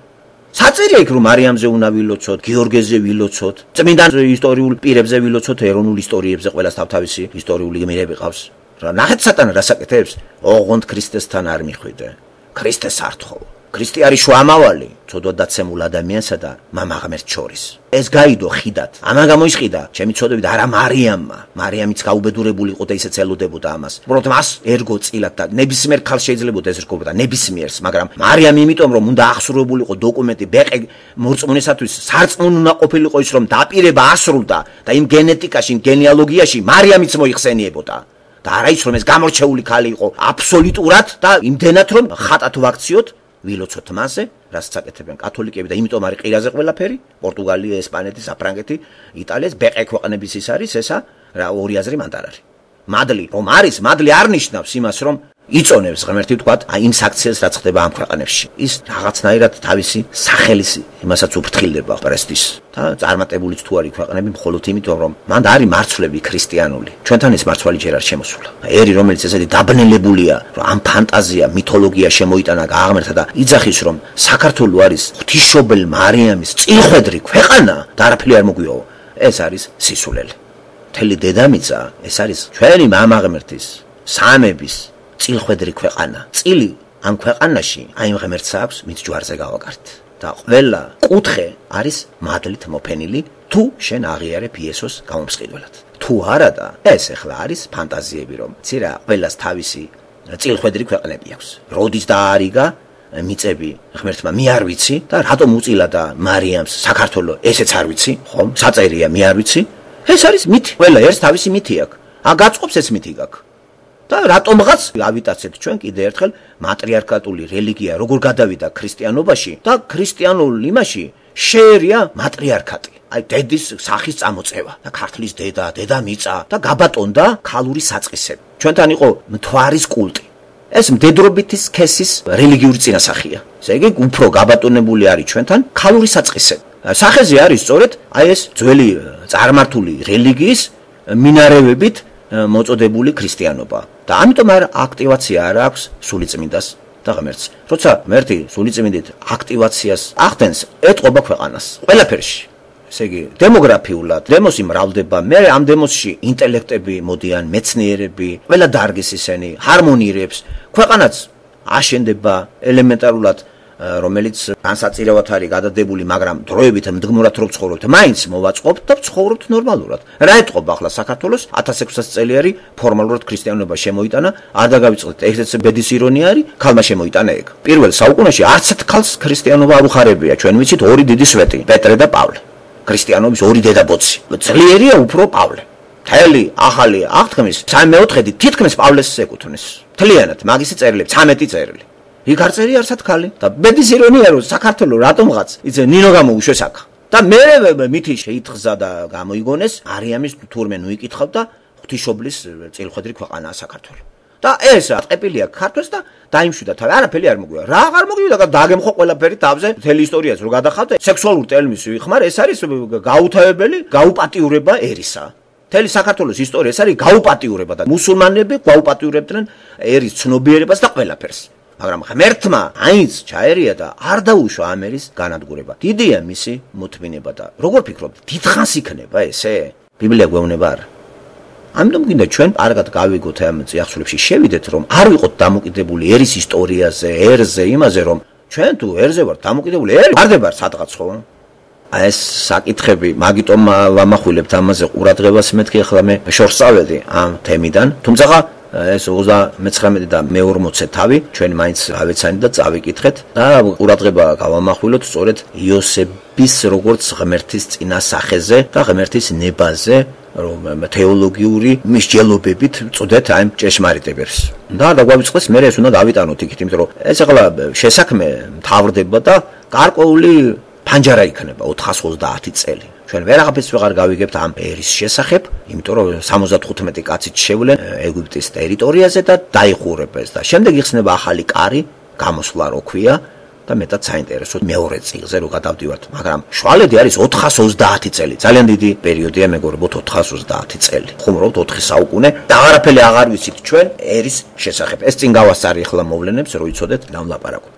საწერია იქ რომ მარიამზე უნდა ვილოცოთ, გიორგეზე ვილოცოთ, წმინდა ისტორიულ პირებზე ვილოცოთ, ეროვნულ ისტორიებზე ყველას თავთავისი ისტორიული გმირები ყავს. რა ნახეთ სატანა რასაკეთებს? ოღონდ ქრისტესთან არ მიხვიდე. ქრისტეს არ თხოვო. ქრისტე არის შუამავალი, ცოდვად დაცემულ ადამიანსა და მამა ღმერთს შორის. ეს გაიდო ხიდად. ამან გამოისყიდა ჩემი ცოდვები და არა მარიამმა. მარიამიც გაუბედურებული იყო და ისეც ელოდებოდა ამას. უბრალოდ მას ერგო წილად და ნებისმიერ ქალს შეიძლება ეზრქობოდა ნებისმიერს, მაგრამ მარიამ იმიტომ რომ უნდა აღსრულებულიყო დოკუმენტი ბეყე მორწმუნესათვის, სარწმუნო უნდა ყოფილიყო ის რომ დაპირება ასრულდა და იმ გენეტიკაში, იმ გენეალოგიაში მარიამიც მოიხსენიებოდა. და არა ის რომ ეს გამორჩეული ქალი იყო აბსოლუტურად და იმდენად რომ ხატად ვაქციოთ ვილოცოთ მასზე, რასაც აკეთებენ კათოლიკები და იმიტომ არის ყირაზე ყველაფერი, პორტუგალია, ესპანეთი, საფრანგეთი, იტალია, ბეყე ქვეყნების ის არის, ესა რა ორი აზრი მანდ არ არის. მადლი რომ არის, მადლი არ ნიშნავს იმას რომ იწონებს ღმერთი თქვათ იმ საქციელს რაც ხდება ამ ქვეყნებში. ის რაღაცნაირად თავისი სახელის იმასაც უფრთხილდება პრესტის და წარმატებულიც თუ არის ქვეყნები მხოლოდ იმიტომ რომ მანდ არის მარცვლები ქრისტიანული. ჩვენთან ეს მარცვალი ჯერ არ შემოსულა. ერი რომელიც ესეთი დაბნელებულია, რომ ამ ფანტაზია, მითოლოგია შემოიტანა, გააღმერთა და იძახის რომ საქართველო არის ღვთისმშობელი მარიამის წილხვედრი ქვეყანა და არაფერი არ მოგვიო. ეს არის სისულელი. მთელი დედამიწა ეს არის ჩვენი მამა ღმერთის, სამების წილხვედრი ქვეყანა. წილი ამ ქვეყანაში აი ღმერთს აქვს მის ჯვარზე გავაკართ. და ყველა კუთხე არის მადლით მოფენილი თუ შენ აღიარებ იესოს გამომსყიდველად. თუ არა და ეს ახლა არის ფანტაზიები რომ ცირა ყველას თავისი წილხვედრი ქვეყნები აქვს. როდის დაარიგა მიწები ღმერთმა მე არ ვიცი და რატომ უწილა და მარიამს საქართველოს ესეც არ ვიცი, ხომ? საწერია მე არ ვიცი. ეს არის მითი. ყველა ერთს თავისი მითი აქვს. გაწყობს ეს მითი გაქვს. და რატომღაც ავიტაცეთ ჩვენ კიდე ერთხელ მატრიარქატული რელიგია როგორ გადავიდა ქრისტიანობაში და ქრისტიანულ იმაში შეერია მატრიარქატი. აი დედის სახის წამოწევა და ქართლის დედამიწა და გაბატონდა ქალური საწყისები. ჩვენთან იყო მთვარის კულტი. ეს მდედრობითი სქესის რელიგიური წინასახია. ესე იგი, უფრო გაბატონებული არის ჩვენთან ქალური საწყისები. სახეზე არის სწორედ აი ეს ძველი წარმართული რელიგიის მინარევებით მოწოდებული ქრისტიანობა. და ამიტომ აქტივაცია არ აქვს სულიწმინდას და ღმერთს. როცა ღმერთი სულიწმინდით აქტივაციას ახდენს, ეტყობა ქვეყანას ყველაფერში. ესე იგი, დემოგრაფიულად დემოსი მრავლდება, მე ამ დემოსში ინტელექტები მოდიან, მეცნიერები, ყველა დარგის ისენი ჰარმონირებს, ქვეყანაც აშენდება ელემენტარულად, რომელიც განსაწირავად არის გადადებული, მაგრამ დროებით მდგმურად რო ცხოვრობთ, მაინც მოვაწყობთ და ცხოვრობთ ნორმალურად. რა ეტყობა ახლა საქართველოს 1600 წელი არის ფორმალურად ქრისტიანობა შემოიტანა, არ დაგავიწყდეთ, ეს ბედის ირონია არის, ქალმა შემოიტანა ეგ. პირველ საუკუნეში არცერთ ქალს ქრისტიანობა არ უხარებია, ჩვენ ვიცით ორი დიდი სვეტი, პეტრე და პავლე. ქრისტიანობის ორი დედაბოცი. ძლიერია უფრო პავლე. მთელი ახალი აღთქმის 3/4 თითქმის პავლეს ეკუთვნის. მთლიანად მაგისი წერილები 13 წერილი. იქ არ წერია არსად ქალი და ბედის ირონია რომ საქართველოს რატომღაც იცი ნინო გამოუშვეს აქ. და მე მითი შეითღზა და გამოიგონეს არიამის თურმე ნუ იკითხავ და ღვთისმშობლის წილხვედრი ქვეყანაა საქართველო. და ეს ატყეპილია ქართველს და დაიმშვიდა თავი. არაფერი არ მოგვია. რა აღარ მოგვიდა და დაგემხო ყველაფერი თავზე. მთელი ისტორიას რო გადახავთ, სექსუალური ტელმის ვიხმარ, ეს არის გაუთავებელი გაუპატიურება ერისა. მთელი საქართველოს ისტორია ეს არის გაუპატიურება და მუსულმანები გაუპატიურებდნენ ერის ცნობიერებას და ყველაფერს. მაგრამ ღმერთმა აინც ჩაერია და არ დაუშვა ამ ერის განადგურება. დიდია მისი მოთმინება და როგორ ფიქრობთ, დიდხანს იქნება ესე? ბიბლია გვეუბნება არა. ამიტომ გინდა ჩვენ კარგად გავიგოთ ამ წიაღსულებში შევიდეთ რომ არ ვიყოთ დამოკიდებული ერის ისტორიაზე, ერზე, იმაზე რომ ჩვენ თუ ერზე ვართ დამოკიდებული, ერი ვარდება სადღაც ხო? აი ეს საკითხები, მაგიტომ ვამახვილებთ ამაზე ყურადღებას, მეთქი ახლა მე შორს წავედი ამ თემიდან, თუმცა ეს 39 და მე-40 თავი ჩვენ მაინც ავეცანი და წავიკითხეთ და ყურადღება გავამახვილოთ სწორედ იოსების როგორც ღმერთის წინასახეზე და ღმერთის ნებაზე, რომ თეოლოგიური მსჯელობებით წოდეთ აი ჭეშმარიტებებს. და დაგვავიწყდეს მე ეს უნდა დავიტანოთ იქით, იმიტომ რომ ეს ახლა შესაქმე მთავრდება და გარკვეული ფანჯარა იქნება 430 წელი. ჩვენ ვერაღაფერს ვეღარ გავიგებთ ამ ერის შესახებ, იმიტომ რომ 75 კაცით შევლენ ეგვიპტის ტერიტორიაზე და დაიხურებეს და შემდეგ იხსნება ახალი კარი, გამოსვლა რო ქვია და მეტად საინტერესო მეორე წიგნზე რო გადავდივართ, მაგრამ შვალედი არის 430 წელი. ძალიან დიდი პერიოდია მეგობრებო 430 წელი. ხუმრობთ 4 საუკუნე და არაფერი აღარ ვიცით ჩვენ ერის შესახებ. ეს წინ გავასწარი ახლა მოვლენებს რო იცოდეთ ნამლაპარაკო.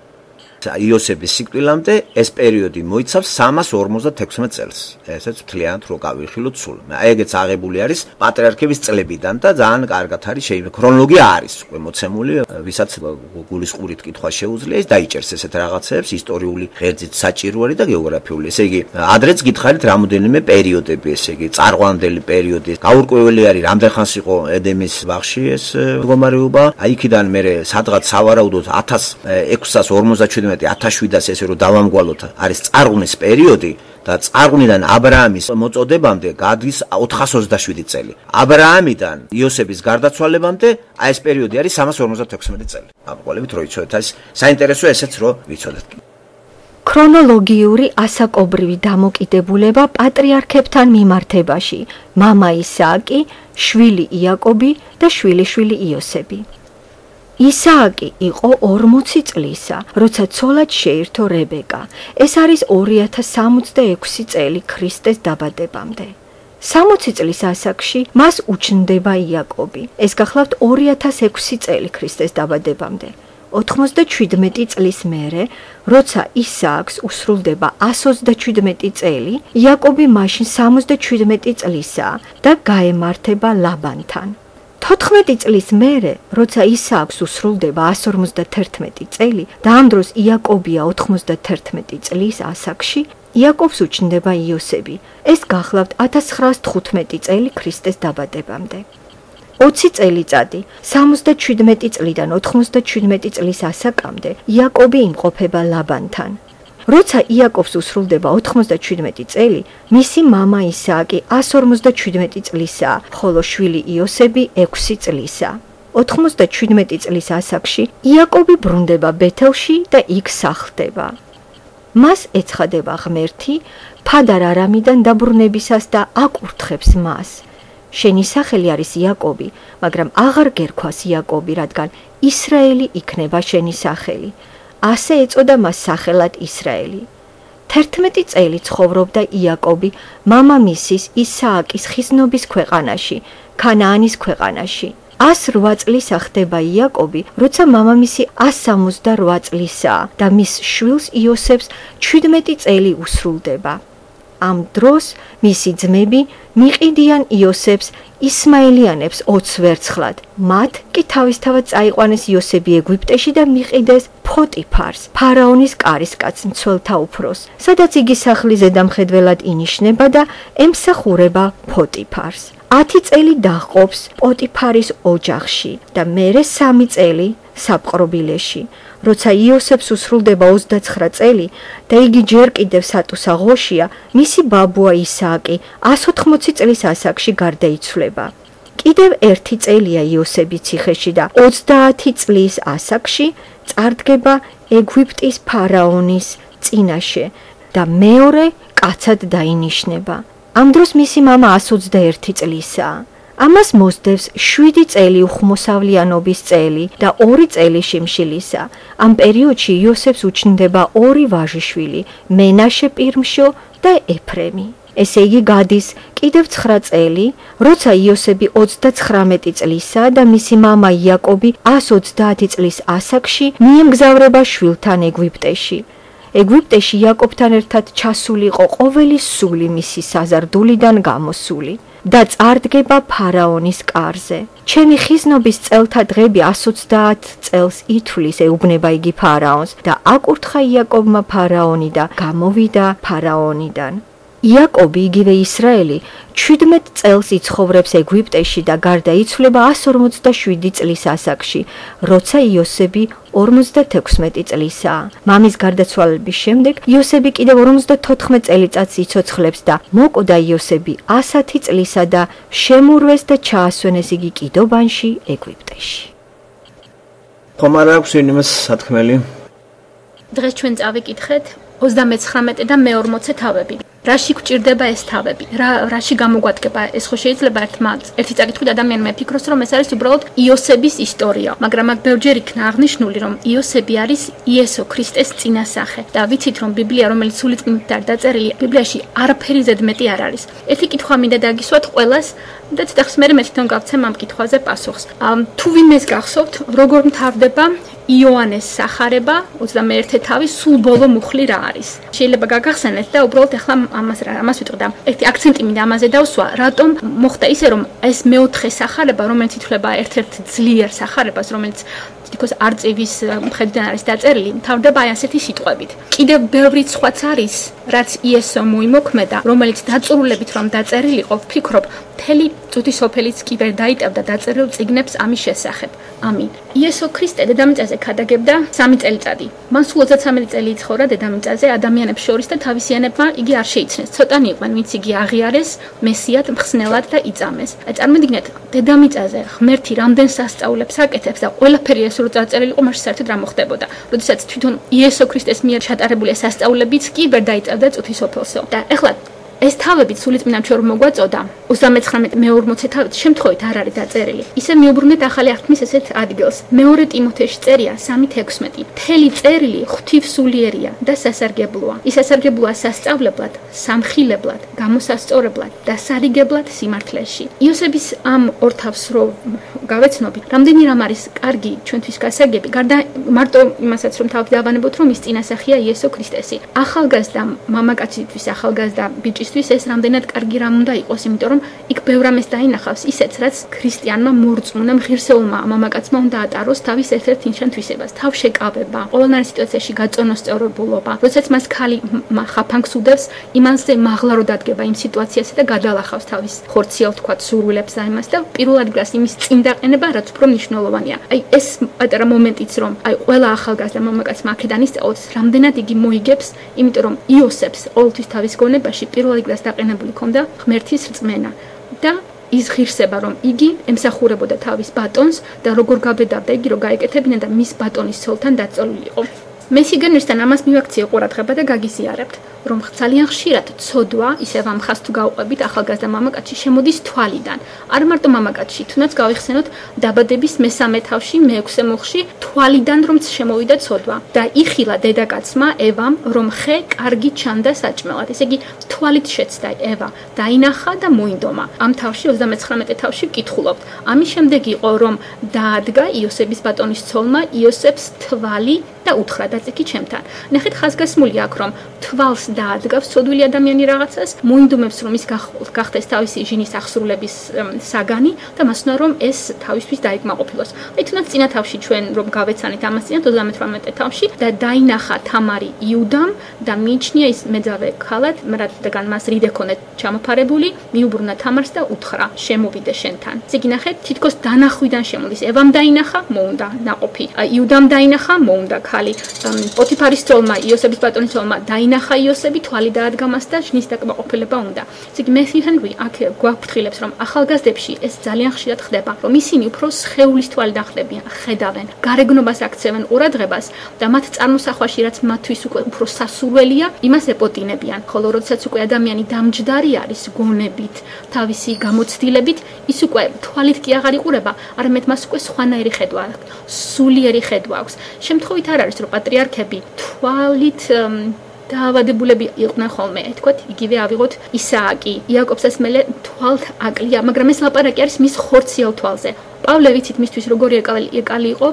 იოსების სიკვდილამდე ეს პერიოდი მოიცავს 356 წელს. ესეც მთლიანად რო გავიხილოთ სულ. ეგეც აღებული არის პატრიარქების წლებიდან და ძალიან კარგად არის ქრონოლოგია არის უკვე მოცემული, ვისაც გულისყურით კითხვა შეუძლია, ის დაიჭერს ესეთ რაღაცებს, ისტორიული ღერძით საჭირო არის და გეოგრაფიული. ესე იგი, ადრეც გითხარით რამოდენიმე პერიოდები, ესე იგი, წარღვამდელი პერიოდი. გაურკვეველი არის, რამდენ ხანს იყო ედემის ბაღში ეს მდგომარეობა. აი იქიდან მე სადღაც სავარაუდოდ 1647 1700 ესე რომ დავამგვალოთ არის წარღვნის პერიოდი და წარღვნიდან აბრაამის მოწოდებამდე გადის 427 წელი. აბრაამიდან იოსების გარდაცვალებამდე აი ეს პერიოდი არის 356 წელი. ამყოლებით რო იცოდეთ, ეს საინტერესო ესეც რო ვიცოდეთ. ქრონოლოგიური ასაკობრივი დამოკიდებულება პატრიარქებთან მიმართებაში: მამა ისააკი, შვილი იაკობი და შვილიშვილი იოსები. ისააკი იყო 40 წლისა, როცა ცოლად შეირთო რებეკა. ეს არის 2066 წელი ქრისტეს დაბადებამდე. 60 წლის ასაკში მას უჩნდება იაკობი. ეს გახლავთ 2006 წელი ქრისტეს დაბადებამდე. 97 წლის მერე, როცა ისააკს უსრულდება 127 წელი, იაკობი მაშინ 77 წლისაა და გაემართება ლაბანთან. 14 წლის მერე, როცა ისააკს უსრულდება 151 წელი და ამ დროს იაკობია 91 წლის ასაკში, იაკობს უჩნდება იოსები. ეს გახლავთ 1915 წელი ქრისტეს დაბადებამდე. 20 წელიწადი, 77 წლიდან 97 წლის ასაკამდე, იაკობი იმყოფება ლაბანთან. როცა იაკობს უსრულდება 97 წელი, მისი მამა ისააკი 157 წლისაა, ხოლო შვილი იოსები 6 წლისაა. 97 წლის ასაკში იაკობი ბრუნდება ბეთელში და იქ სახლდება. მას ეცხადება ღმერთი ფადარ არამიდან დაბრუნებისას და აკურთხებს მას. შენი სახელი არის იაკობი, მაგრამ აღარ გერქვას იაკობი, რადგან ისრაელი იქნება შენი სახელი. ასე ეწოდა მას სახელად ისრაელი. 11 წელი ცხოვრობდა იაკობი მამამისის ისააკის ხიზნობის ქვეყანაში, ქანაანის ქვეყანაში. 108 წლისა ხდება იაკობი, როცა მამამისი 168 წლისაა და მის შვილს იოსებს 17 წელი უსრულდება. ამ დროს მისი ძმები მიყიდიან იოსებს ისმაელიანებს 20 ვერცხლად. მათ კი თავისთავად წაიყვანეს იოსები ეგვიპტეში და მიყიდეს ფოტიფარს, ფარაონის კარისკაცს, მცველთა უფროს, სადაც იგი სახლის ზედამხედველად ინიშნება და ემსახურება ფოტიფარს. 10 წელი დაჰყოფს პოტიფარის ოჯახში და მერე 3 წელი საპყრობილეში. როცა იოსებს უსრულდება 29 წელი და იგი ჯერ კიდევ სატუსაღოშია, მისი ბაბუა ისააკი 180 წლის ასაკში გარდაიცვლება. კიდევ 1 წელია იოსები ციხეში და 30 წლის ასაკში წარდგება ეგვიპტის ფარაონის წინაშე და მეორე კაცად დაინიშნება. ამ დროს მისი მამა 121 წლისაა. ამას მოსდევს 7 წელი უხმოსავლიანობის წელი და 2 წელი შიმშილისა. ამ პერიოდში იოსებს უჩნდება 2 ვაჟიშვილი, მენაშე პირმშო და ეფრემი. ესე იგი გადის კიდევ 9 წელი, როცა იოსები 39 წლისაა და მისი მამა იაკობი 130 წლის ასაკში მიემგზავრება შვილთან ეგვიპტეში. ეგვიპტეში იაკობთან ერთად ჩასული იყო ყოველი სული მისი საზარდულიდან გამოსული და წარდგება ფარაონის კარზე. ჩემი ხიზნობის წელთა დღები 130 წელს ითვლის, ეუბნება იგი ფარაონს და აკურთხა იაკობმა ფარაონი და გამოვიდა ფარაონიდან. იაკობი, იგივე ისრაელი, 17 წელს იცხოვრებს ეგვიპტეში და გარდაიცვლება 147 წლის ასაკში, როცა იოსები 56 წლისაა. მამის გარდაცვალების შემდეგ იოსები კიდევ 54 წელიწადს იცოცხლებს და მოკვდა იოსები 100 წლისა და შემურვეს და ჩაასვენეს იგი კიდობანში ეგვიპტეში. ხომ არ აქვს ვინმეს სათქმელი? დღეს ჩვენ წავიკითხეთ 39 და მე-40 თავები. რაში გვჭირდება ეს თავები? რაში გამოგვადგება? ეს ხო შეიძლება ერთი წაკითხვით ადამიანმა ეფიქროს, რომ ეს არის უბრალოდ იოსების ისტორია, მაგრამ აქ ბევრჯერ იქნა აღნიშნული, რომ იოსები არის იესო ქრისტეს წინასახე. და ვიცით, რომ ბიბლია, რომელიც სულიწმინდით არ დაწერილი, ბიბლიაში არაფერი ზედმეტი არ არის. ერთი კითხვა მინდა დაგისვათ ყველას და ცოტახს მე თვითონ გავცემ ამ კითხვაზე პასუხს. თუ ვინმეს გახსოვთ, როგორ მთავრდება იოანეს სახარება 21 თავის სულ ბოლო მუხლი რა არის? შეიძლება გაგახსენეთ და უბრალოდ ახლა ამას ვიტყვი და ერთი აქცენტი მინდა ამაზე დავსვა, რატომ მოხდა ისე, რომ ეს მეოთხე სახარება, რომელიც ითვლება ერთ-ერთ ძლიერ სახარებას, რომელიც თითქოს არწივის მხედიდან არის დაწერილი, მთავრდება აი ასეთი სიტყვებით. კიდევ ბევრი სხვაც არის, რაც იესო მოიმოქმედა, რომელიც დაწურულებით რომ დაწერილი იყო, ვფიქრობ, მთელი წუთი სოფელიც კი ვერ დაიტევდა დაწერილ წიგნებს ამის შესახებ. ამინ. იესო ქრისტე დედამიწაზე ქადაგებდა 3 წელიწადი. მან სულ 33 წელი იცხოვრა დედამიწაზე ადამიანებს შორის და თავისიანებმა იგი არ შეიცნეს. ცოტანი იყვნენ, ვინც იგი აღიარეს მესიად, მხსნელად და იწამეს. წარმოიდგინეთ, დედამიწაზე ღმერთი რამდენ სასწაულებს აკეთებს და ყველაფერი ეს რო დაწერილი იყო, მაშინ საერთოდ რა მოხდებოდა. როდესაც თვითონ იესო ქრისტეს მიერ ჩატარებული სასწაულებიც კი ვერ დაიწევდა წუთი სოფელსო. და ეხლა ეს თავებიც სულიწმინდამ ჩვენ რომ მოგვაწოდა 39 მე-40 თავით შემთხვევით არ არის დაწერილი. ისე მიუბრუნეთ ახალი აღთქმის ესეთ ადგილს. მეორე ტიმოთეში წერია 3:16. მთელი წერილი ღვთივსულიერია და სასარგებლოა. ის სასარგებლოა სასწავლებლად, სამხილებლად, გამოსასწორებლად და სარიგებლად სიმართლეში. იოსების ამ ორ თავს რო გავეცნობთ, რამდენი რამ არის კარგი ჩვენთვის გასაგები, გარდა მარტო იმასაც რომ თავი დავანებოთ, რომ ის წინასახია იესო ქრისტესი. ახალგაზრდა მამაკაცისთვის, ახალგაზრდა ბიჭისთვის ეს რამდენად კარგი რამ უნდა იყოს, იმიტომ რომ იქ ბევრ რამეს დაინახავს, ისეც რაც ქრისტიანმა მორწმუნე ღირსეულმა მამაკაცმა უნდა ატაროს თავის ერთ-ერთ ნიშან-თვისებას, თავშეკავება, ყველანაირ სიტუაციაში გაწონოსწორებულობა. როდესაც მას ქალი ხაფანგს უდევს, იმანზე მაღლა რო დადგება იმ სიტუაციაზე და გადალახავს თავის ხორციელ თქვათ სურვილებს და იმას და პირველ ადგილას იმის წინ დაყენება, რაც უფრო მნიშვნელოვანია. აი ეს პატარა მომენტიც რომ აი ყველა ახალგაზრდა მამაკაცმა აქედან ისწავლოს, რამდენად იგი მოიგებს, იმიტომ რომ იოსებს ყოველთვის თავის გონებაში პირველ ადგილას დაყენებული ქონდა ღმერთის რწმენა და ის ღირსება, რომ იგი ემსახურებოდა თავის ბატონს და როგორ გაბედავდა იგი, რომ გაეკეთებინა და მის ბატონის ცოლთან დაწოლილიყო. მესიგენერთან ამას მივაქციე ყურადღება და გაგიზიარებთ, რომ ძალიან ხშირად ცოდვა, ისევ ამ ხას თუ გავყვებით ახალგაზრდა მამაკაცში შემოდის თვალიდან. არ მარტო მამაკაცში, თუნდაც გავიხსენოთ დაბადების მესამე თავში, მეექვსე მუხლში თვალიდან რომ შემოვიდა ცოდვა და იხილა დედაკაცმა ევამ, რომ ხე კარგი ჩანდა საჭმელად. ესე იგი თვალით შეცდა ევა, დაინახა და მოინდომა. ამ თავში 39 თავში ვკითხულობთ. ამის შემდეგ იყო რომ დაადგა იოსების ბატონის ცოლმა იოსებს თვალი და უთხრა დაწიკი ჩემთან. ნახეთ ხაზგასმული აქ რომ თვალს დაადგავს ცოდვილი ადამიანი რაღაცას, მოინდომებს რომ ის გახდეს თავისი ჟინის აღსრულების საგანი და მასნა რომ ეს თავისთვის დაიკმაყოფილოს. აი თუნდაც წინა თავში ჩვენ რომ გავეცანით ამას წინა 38 თავში და დაინახა თამარი იუდამ და მიიჩნია ის მეძავე ქალად, რადგან მას რიდე ქონდა ჩამოფარებული, მიუბრუნა თამარს და უთხრა შემოვიდე შენთან. ესე იგი ნახეთ თითქოს დანახვიდან შემოდის. ევამ დაინახა, მოუნდა ნაყოფი. იუდამ დაინახა, მოუნდა ქალი. პოთიფარის ცოლმა, იოსების ბატონის ცოლმა დაინახა იოსები, თვალი დაადგა მას და ჟნის დაკმაყოფილება უნდა. ესე იგი მესიუ ჰენრი აქ გვაფრთხილებს რომ ახალგაზრდებში ეს ძალიან ხშირად ხდება, რომ ისინი უფრო სხეულის თვალიდან ხედავენ, გარეგნობას აქცევენ ყურადღებას და მათ წარმოსახვაში რაც მათთვის უფრო სასურველია, იმას ეპოტინებიან. ხოლო როდესაც უკვე ადამიანი დამჯდარი არის გონებით, თავისი გამოცდილებით, ის უკვე თვალით კი აღარ იყურება, არამედ მას უკვე სხვანაირი ხედვა აქვს, სულიერი ხედვა აქვს. შემთხვევით არ არის რომ პატრიარქები თვალით დაავადებულები იყვნენ ხოლმე, თქვათ, იგივე ავიღოთ ისააკი, იაკობსაც მელე თვალთ აკლია, მაგრამ ეს ლაპარაკი არის მის ხორციელ თვალზე. პავლე ვიცით მისთვის როგორი ეკალი იყო,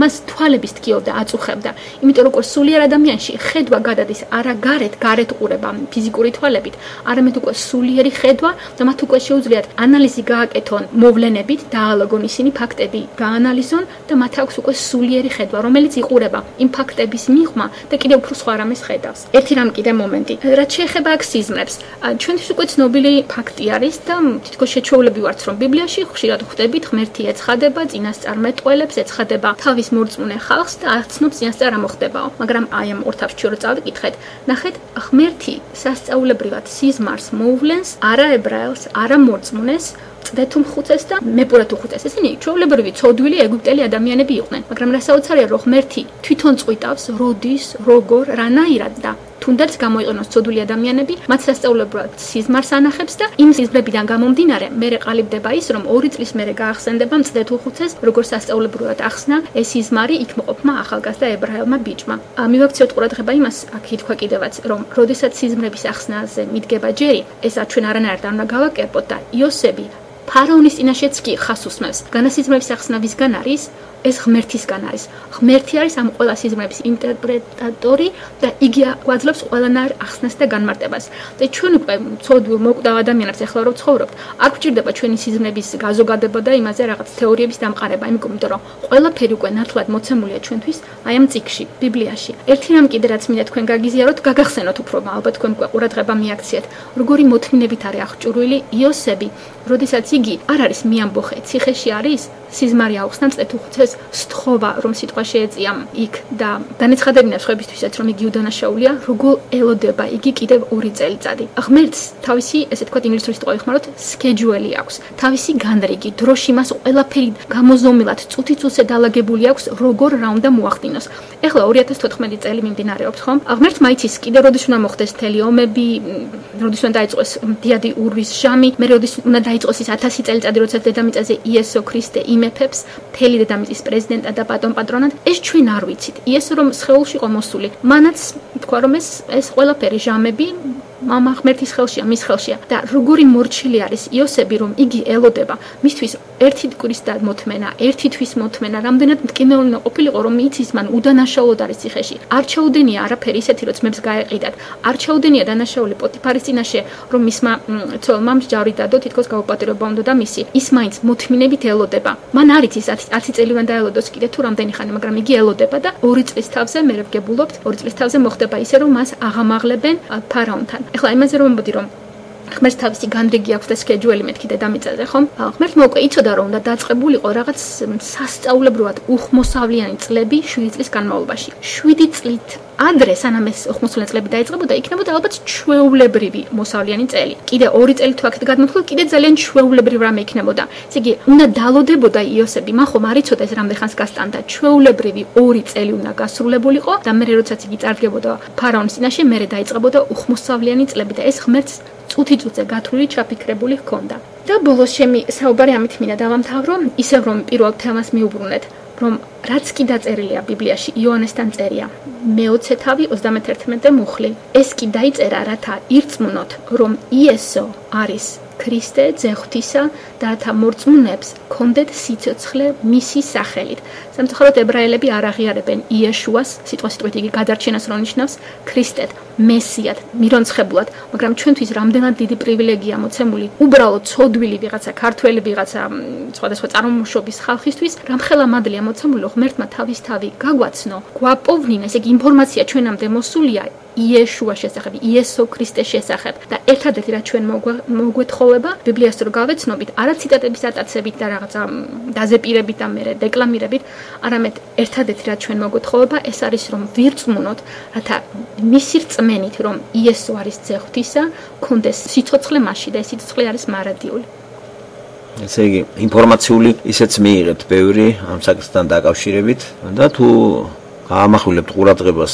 მას თვალების თქიობდა, აწუხებდა. იმიტომ რომ სულიერ ადამიანში ხედვა გადადის არა გარეთ ყურება ფიზიკური თვალებით, არამედ უკვე სულიერი ხედვა და მათ უკვე შეუძლიათ ანალიზი გააკეთონ მოვლენებით, დაალაგონ ისინი ფაქტები, გაანალიზონ და მათ აქვს უკვე სულიერი ხედვა, რომელიც იყურება იმ ფაქტების მიღმა და კიდევ უფრო სხვა რამეს ხედავს. ერთი რამ კიდე მომენტი, რაც შეეხება აქ სიზმრებს. ჩვენთვის უკვე ცნობილი ფაქტი არის და თითქოს შეჩვეულები ვართ, რომ ბიბლიაში ხშირად ხვდებით ღმერთი ეცხადება წინასწარმეტყველებს, ეცხადება თავის მორწმუნე ხალხს და აცნობს წინასწარ რა მოხდებაო. მაგრამ აი ამ ორ თავში რო წავიკითხეთ, ნახეთ, ღმერთი სასწაულებრივად სიზმარს მოუვლენს არა ებრაელს, არა მორწმუნეს, წდეთუ მხუცეს და მეპურათუ ხუცეს. ესენი ჩვეულებრივი ცოდვილი ეგვიპტელი ადამიანები იყვნენ, მაგრამ რასაოცარია რომ ღმერთი თვითონ წვიტავს, როდის, როგორ, რანაირად და თუნდაც გამოიყენოს ცოდვილი ადამიანები, მათ სასწაულებრივად სიზმარს ანახებს და იმ სიზმრებიდან გამომდინარე, მერე ყალიბდება ის, რომ 2 წლის მერე გაახსენდება მწდეთუ ხუცეს, როგორ სასწაულებრივად ახსნა ეს სიზმარი იქმოყოფმა ახალგაზრდა ებრაელმა ბიჭმა. მივაქციოთ ყურადღება იმას, აქ ითქვა კიდევაც, რომ როდესაც სიზმრების ახსნაზე მიდგება ჯერი, ეს ჩვენ არანაირად არ უნდა გავაკერპოთ და იოსები ფარაონის წინაშეც კი ხას უსმევს. განასიზმრების ახსნა ვისგან არის? ეს ღმერთისგან არის. ღმერთი არის ამ ყველა სიზმრების ინტერპრეტატორი და იგი გვაძლევს ყველანაირ ახსნას და განმარტებას. და ჩვენ უკვე ცოდვილ მოკვდავ ადამიანებს ეხლა რო ცხოვრობთ, არ გვჭირდება ჩვენი სიზმრების გაზოგადება და იმაზე რაღაც თეორიების დამყარება, იმიტომ რომ ყველაფერი უკვე ნათლად მოცემულია ჩვენთვის აი ამ წიგნში, ბიბლიაში. ერთი რამ კიდე რაც მინდა თქვენ გაგიზიაროთ, გაგახსენოთ უფრო, ალბათ თქვენ უკვე ყურადღება მიაქციეთ, როგორი მოთმინებით არის აღჭურვილი იოსები, როდესაც იგი არ არის მიამბოხე, ციხეში არის, სიზმარი აუხსნა წეთუ ხუცეს სთხოვა რომ სიტყვა შეეწია იქ და განეცხადებინა სხვებისთვისაც რომ იგი უდანაშაულია, როგორ ელოდება იგი კიდევ 2 წელიწადი. ღმერთს თავისი, ესე თქვა ინგლისური სიტყვა ვიხმაროთ, schedule აქვს, თავისი განრიგი, დროში მას ყველაფერი გამოზომილად წუთი-წუთზე დალაგებული აქვს, როგორ რა უნდა მოახდინოს. ეხლა 2014 წელი მიმდინარეობს, ხომ? ღმერთმა იცის კიდე როდის უნდა მოხდეს მთელი ომები, როდის უნდა დაიწყოს დიადი ურვის ჟამი, მე როდის უნდა დაიწყოს ის 1000 წელიწადი, როდესაც დედამიწაზე იესო ქრისტე იმეფებს, მთელი დედამიწის პრეზიდენტად და პატონპატრონად, ეს ჩვენ არ ვიცით. იესო რომ სხეულში იყო მოსული, მანაც თქვა რომ ეს ყველაფერი ჟამები მამა ღმერთის ხელშია, მის ხელშია და როგორი მორჩილი არის იოსები რომ იგი ელოდება მისთვის ერთი კვირის მოთმენა, ერთი თვის მოთმენა, რამდენად მტკივნეული ყოფილიყო რომ იცის მან უდანაშაულად არის ციხეში. არ ჩაუდენია არაფერი ისეთი რომ ძმებს გაეყიდათ. არ ჩაუდენია დანაშაული პოტიფარის წინაშე რომ მისმა ცოლმა მსჯავრი დადო, თითქოს გაუპატიურება უნდა და მისი. ის მაინც მოთმინებით ელოდება. მან არ იცის 10 წელი უნდა ელოდოს კიდე თუ რამდენი ხანი, მაგრამ იგი ელოდება და 2 წლის თავზე მე ვგებულობთ, 2 წლის თავზე მოხდება ისე რომ მას აღამაღლებენ ფარაონთან. ეხლა იმაზე რომ მომდი რომ ღმერთს თავისი განრიგი აქვს და სქეჯუელი მეთქი დედამიწაზე, ხო? ღმერთმა უკვე იცოდა, რომ უნდა დაწყებულიყო რაღაც სასწაულებრივად უხმოსავლიანი წლები 7 წლის განმავლობაში. 7 წლით ადრე, სანამ ეს უხმოსავლიანი წლები დაიწყებოდა, იქნებოდა ალბათ ჩვეულებრივი მოსავლიანი წელი. კიდე 2 წელი თუ აქეთ გადმოხდა, კიდე ძალიან ჩვეულებრივ რამე იქნებოდა. ესე იგი, უნდა დალოდებოდა იოსები, მან ხომ არ იცოდა ეს რამდენ ხანს გასტანდა. ჩვეულებრივი 2 წელი უნდა გასრულებულიყო და მე როდესაც იგი წარდგებოდა ფარაონის წინაშე, მერე დაიწყებოდა უხმოსავლიანი წლები და ეს ღმერთს წუთი-წუთზე გათვლილი ჩაფიქრებული ჰქონდა. და ბოლოს ჩემი საუბარი ამით მინდა დავამთავრო, ისევ რომ პირველ თემას მიუბრუნეთ, რომ რაც კი დაწერილია ბიბლიაში იოანესთან წერია მე-20 თავი 31 მუხლი. ეს კი დაიწერა, რათა ირწმუნოთ, რომ იესო არის ქრისტე ძე ღვთისა და რათა მორწმუნეებს კონდეთ სიცოცხლე მისი სახელით. სამწუხაროდ ებრაელები არ აღიარებენ იეშუას, სიტყვასიტყვით იგი გადარჩენას რო ნიშნავს, ქრისტედ, მესიად, მირონცხებულად, მაგრამ ჩვენთვის რამდენად დიდი პრივილეგია მოცემული უბრალოდ ცოდვილი ვიღაცა, ქართველი ვიღაცა, სხვადასხვა წარმოშობის ხალხისთვის, რამხელა მადლია მოცემული, ღმერთმა თავისთავი გაგვაცნო, გვაპოვნინა, ესე იგი ინფორმაცია ჩვენამდე მოსულია იეშუას შესახებ, იესო ქრისტეს შესახებ და ერთადერთი რაც ჩვენ მოგვეთხოვება ბიბლიას რო გავეცნობით, არა ციტატების ატაცებით და რაღაცა დაზეპირებით და მერე დეკლამირებით, არამედ ერთადერთი რაც ჩვენ მოგვეთხოვება, ეს არის რომ ვირწმუნოთ, რათა მისი რწმენით, რომ იესო არის ძე ღვთისა, კონდეს სიცოცხლე მასში და ეს სიცოცხლე არის მარადიული. ესე იგი, ინფორმაციული ისეც მიიღეთ ბევრი ამ საკითხთან დაკავშირებით და თუ გაამახვილებთ ყურადღებას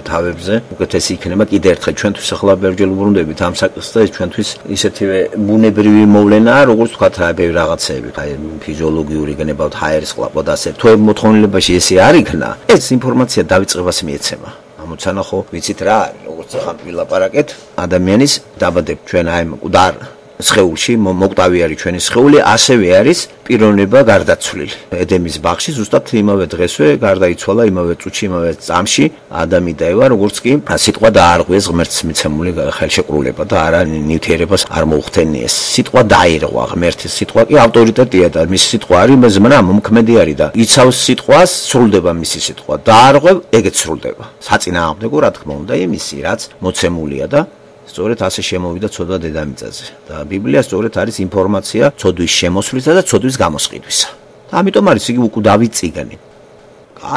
თავებზე, უკეთესი იქნება კიდე ერთხელ ჩვენთვის ახლა ბერჯელ უბრუნდებით ამ საკითხს და ეს ჩვენთვის ისეთივე ბუნებრივი მოვლენაა, როგორც თქვათ რა ბევრი რაღაცეები, აი ფიზიოლოგიური გენებავთ ჰაერის ყლაპო და ასე. თუ მოთხოვნილებაში ესე არ იქნა, ეს ინფორმაცია დავიწყებას მიეცემა. ამოცანა ხო ვიცით რა არის, როგორც ახლა ვილაპარაკეთ, ადამიანის დაბადებ ჩვენ აი მკვდარ სხეულში მოკვდავი არის ჩვენი სხეული, ასევე არის პიროვნება გარდაცვლილი. ედემის ბაღში ზუსტად იმავე დღესვე გარდაიცვალა იმავე წუთში, იმავე წამში ადამი და ევა, როგორც კი სიტყვა დაარღვიეს ღმერთს მიცემული ხელშეკრულება და არა ნივთიერებას არ მოუხდენიეს. სიტყვა დაირღვა, ღმერთის სიტყვა კი ავტორიტეტია და მისი სიტყვა არის ზმნა, მომქმედი არის და იცავს სიტყვას, სრულდება მისი სიტყვა. დაარღვევ, ეგეც სრულდება. საწინააღმდეგო რა თქმა უნდა იმისი, რაც მოცემულია და სწორედ ასე შემოვიდა ცოდვა დედამიწაზე და ბიბლია სწორედ არის ინფორმაცია ცოდვის შემოსვლისა და ცოდვის გამოსყიდვისა. და ამიტომ არის იგი უკვდავი წიგნი.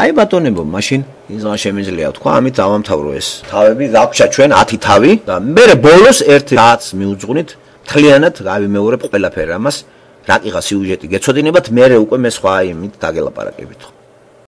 აი ბატონებო, მაშინ ისღა შემიძლია თქვა, ამით დავამთავრო ეს თავები, დაგვჭა ჩვენ 10 თავი და მე ბოლოს ერთ რაც მიუძღვნით, მთლიანად გავიმეორებ ყველაფერ ამას, რა კიღა სიუჟეტი გეცოდინებათ, მე უკვე მე სხვა იმით დაგელაპარაკებით.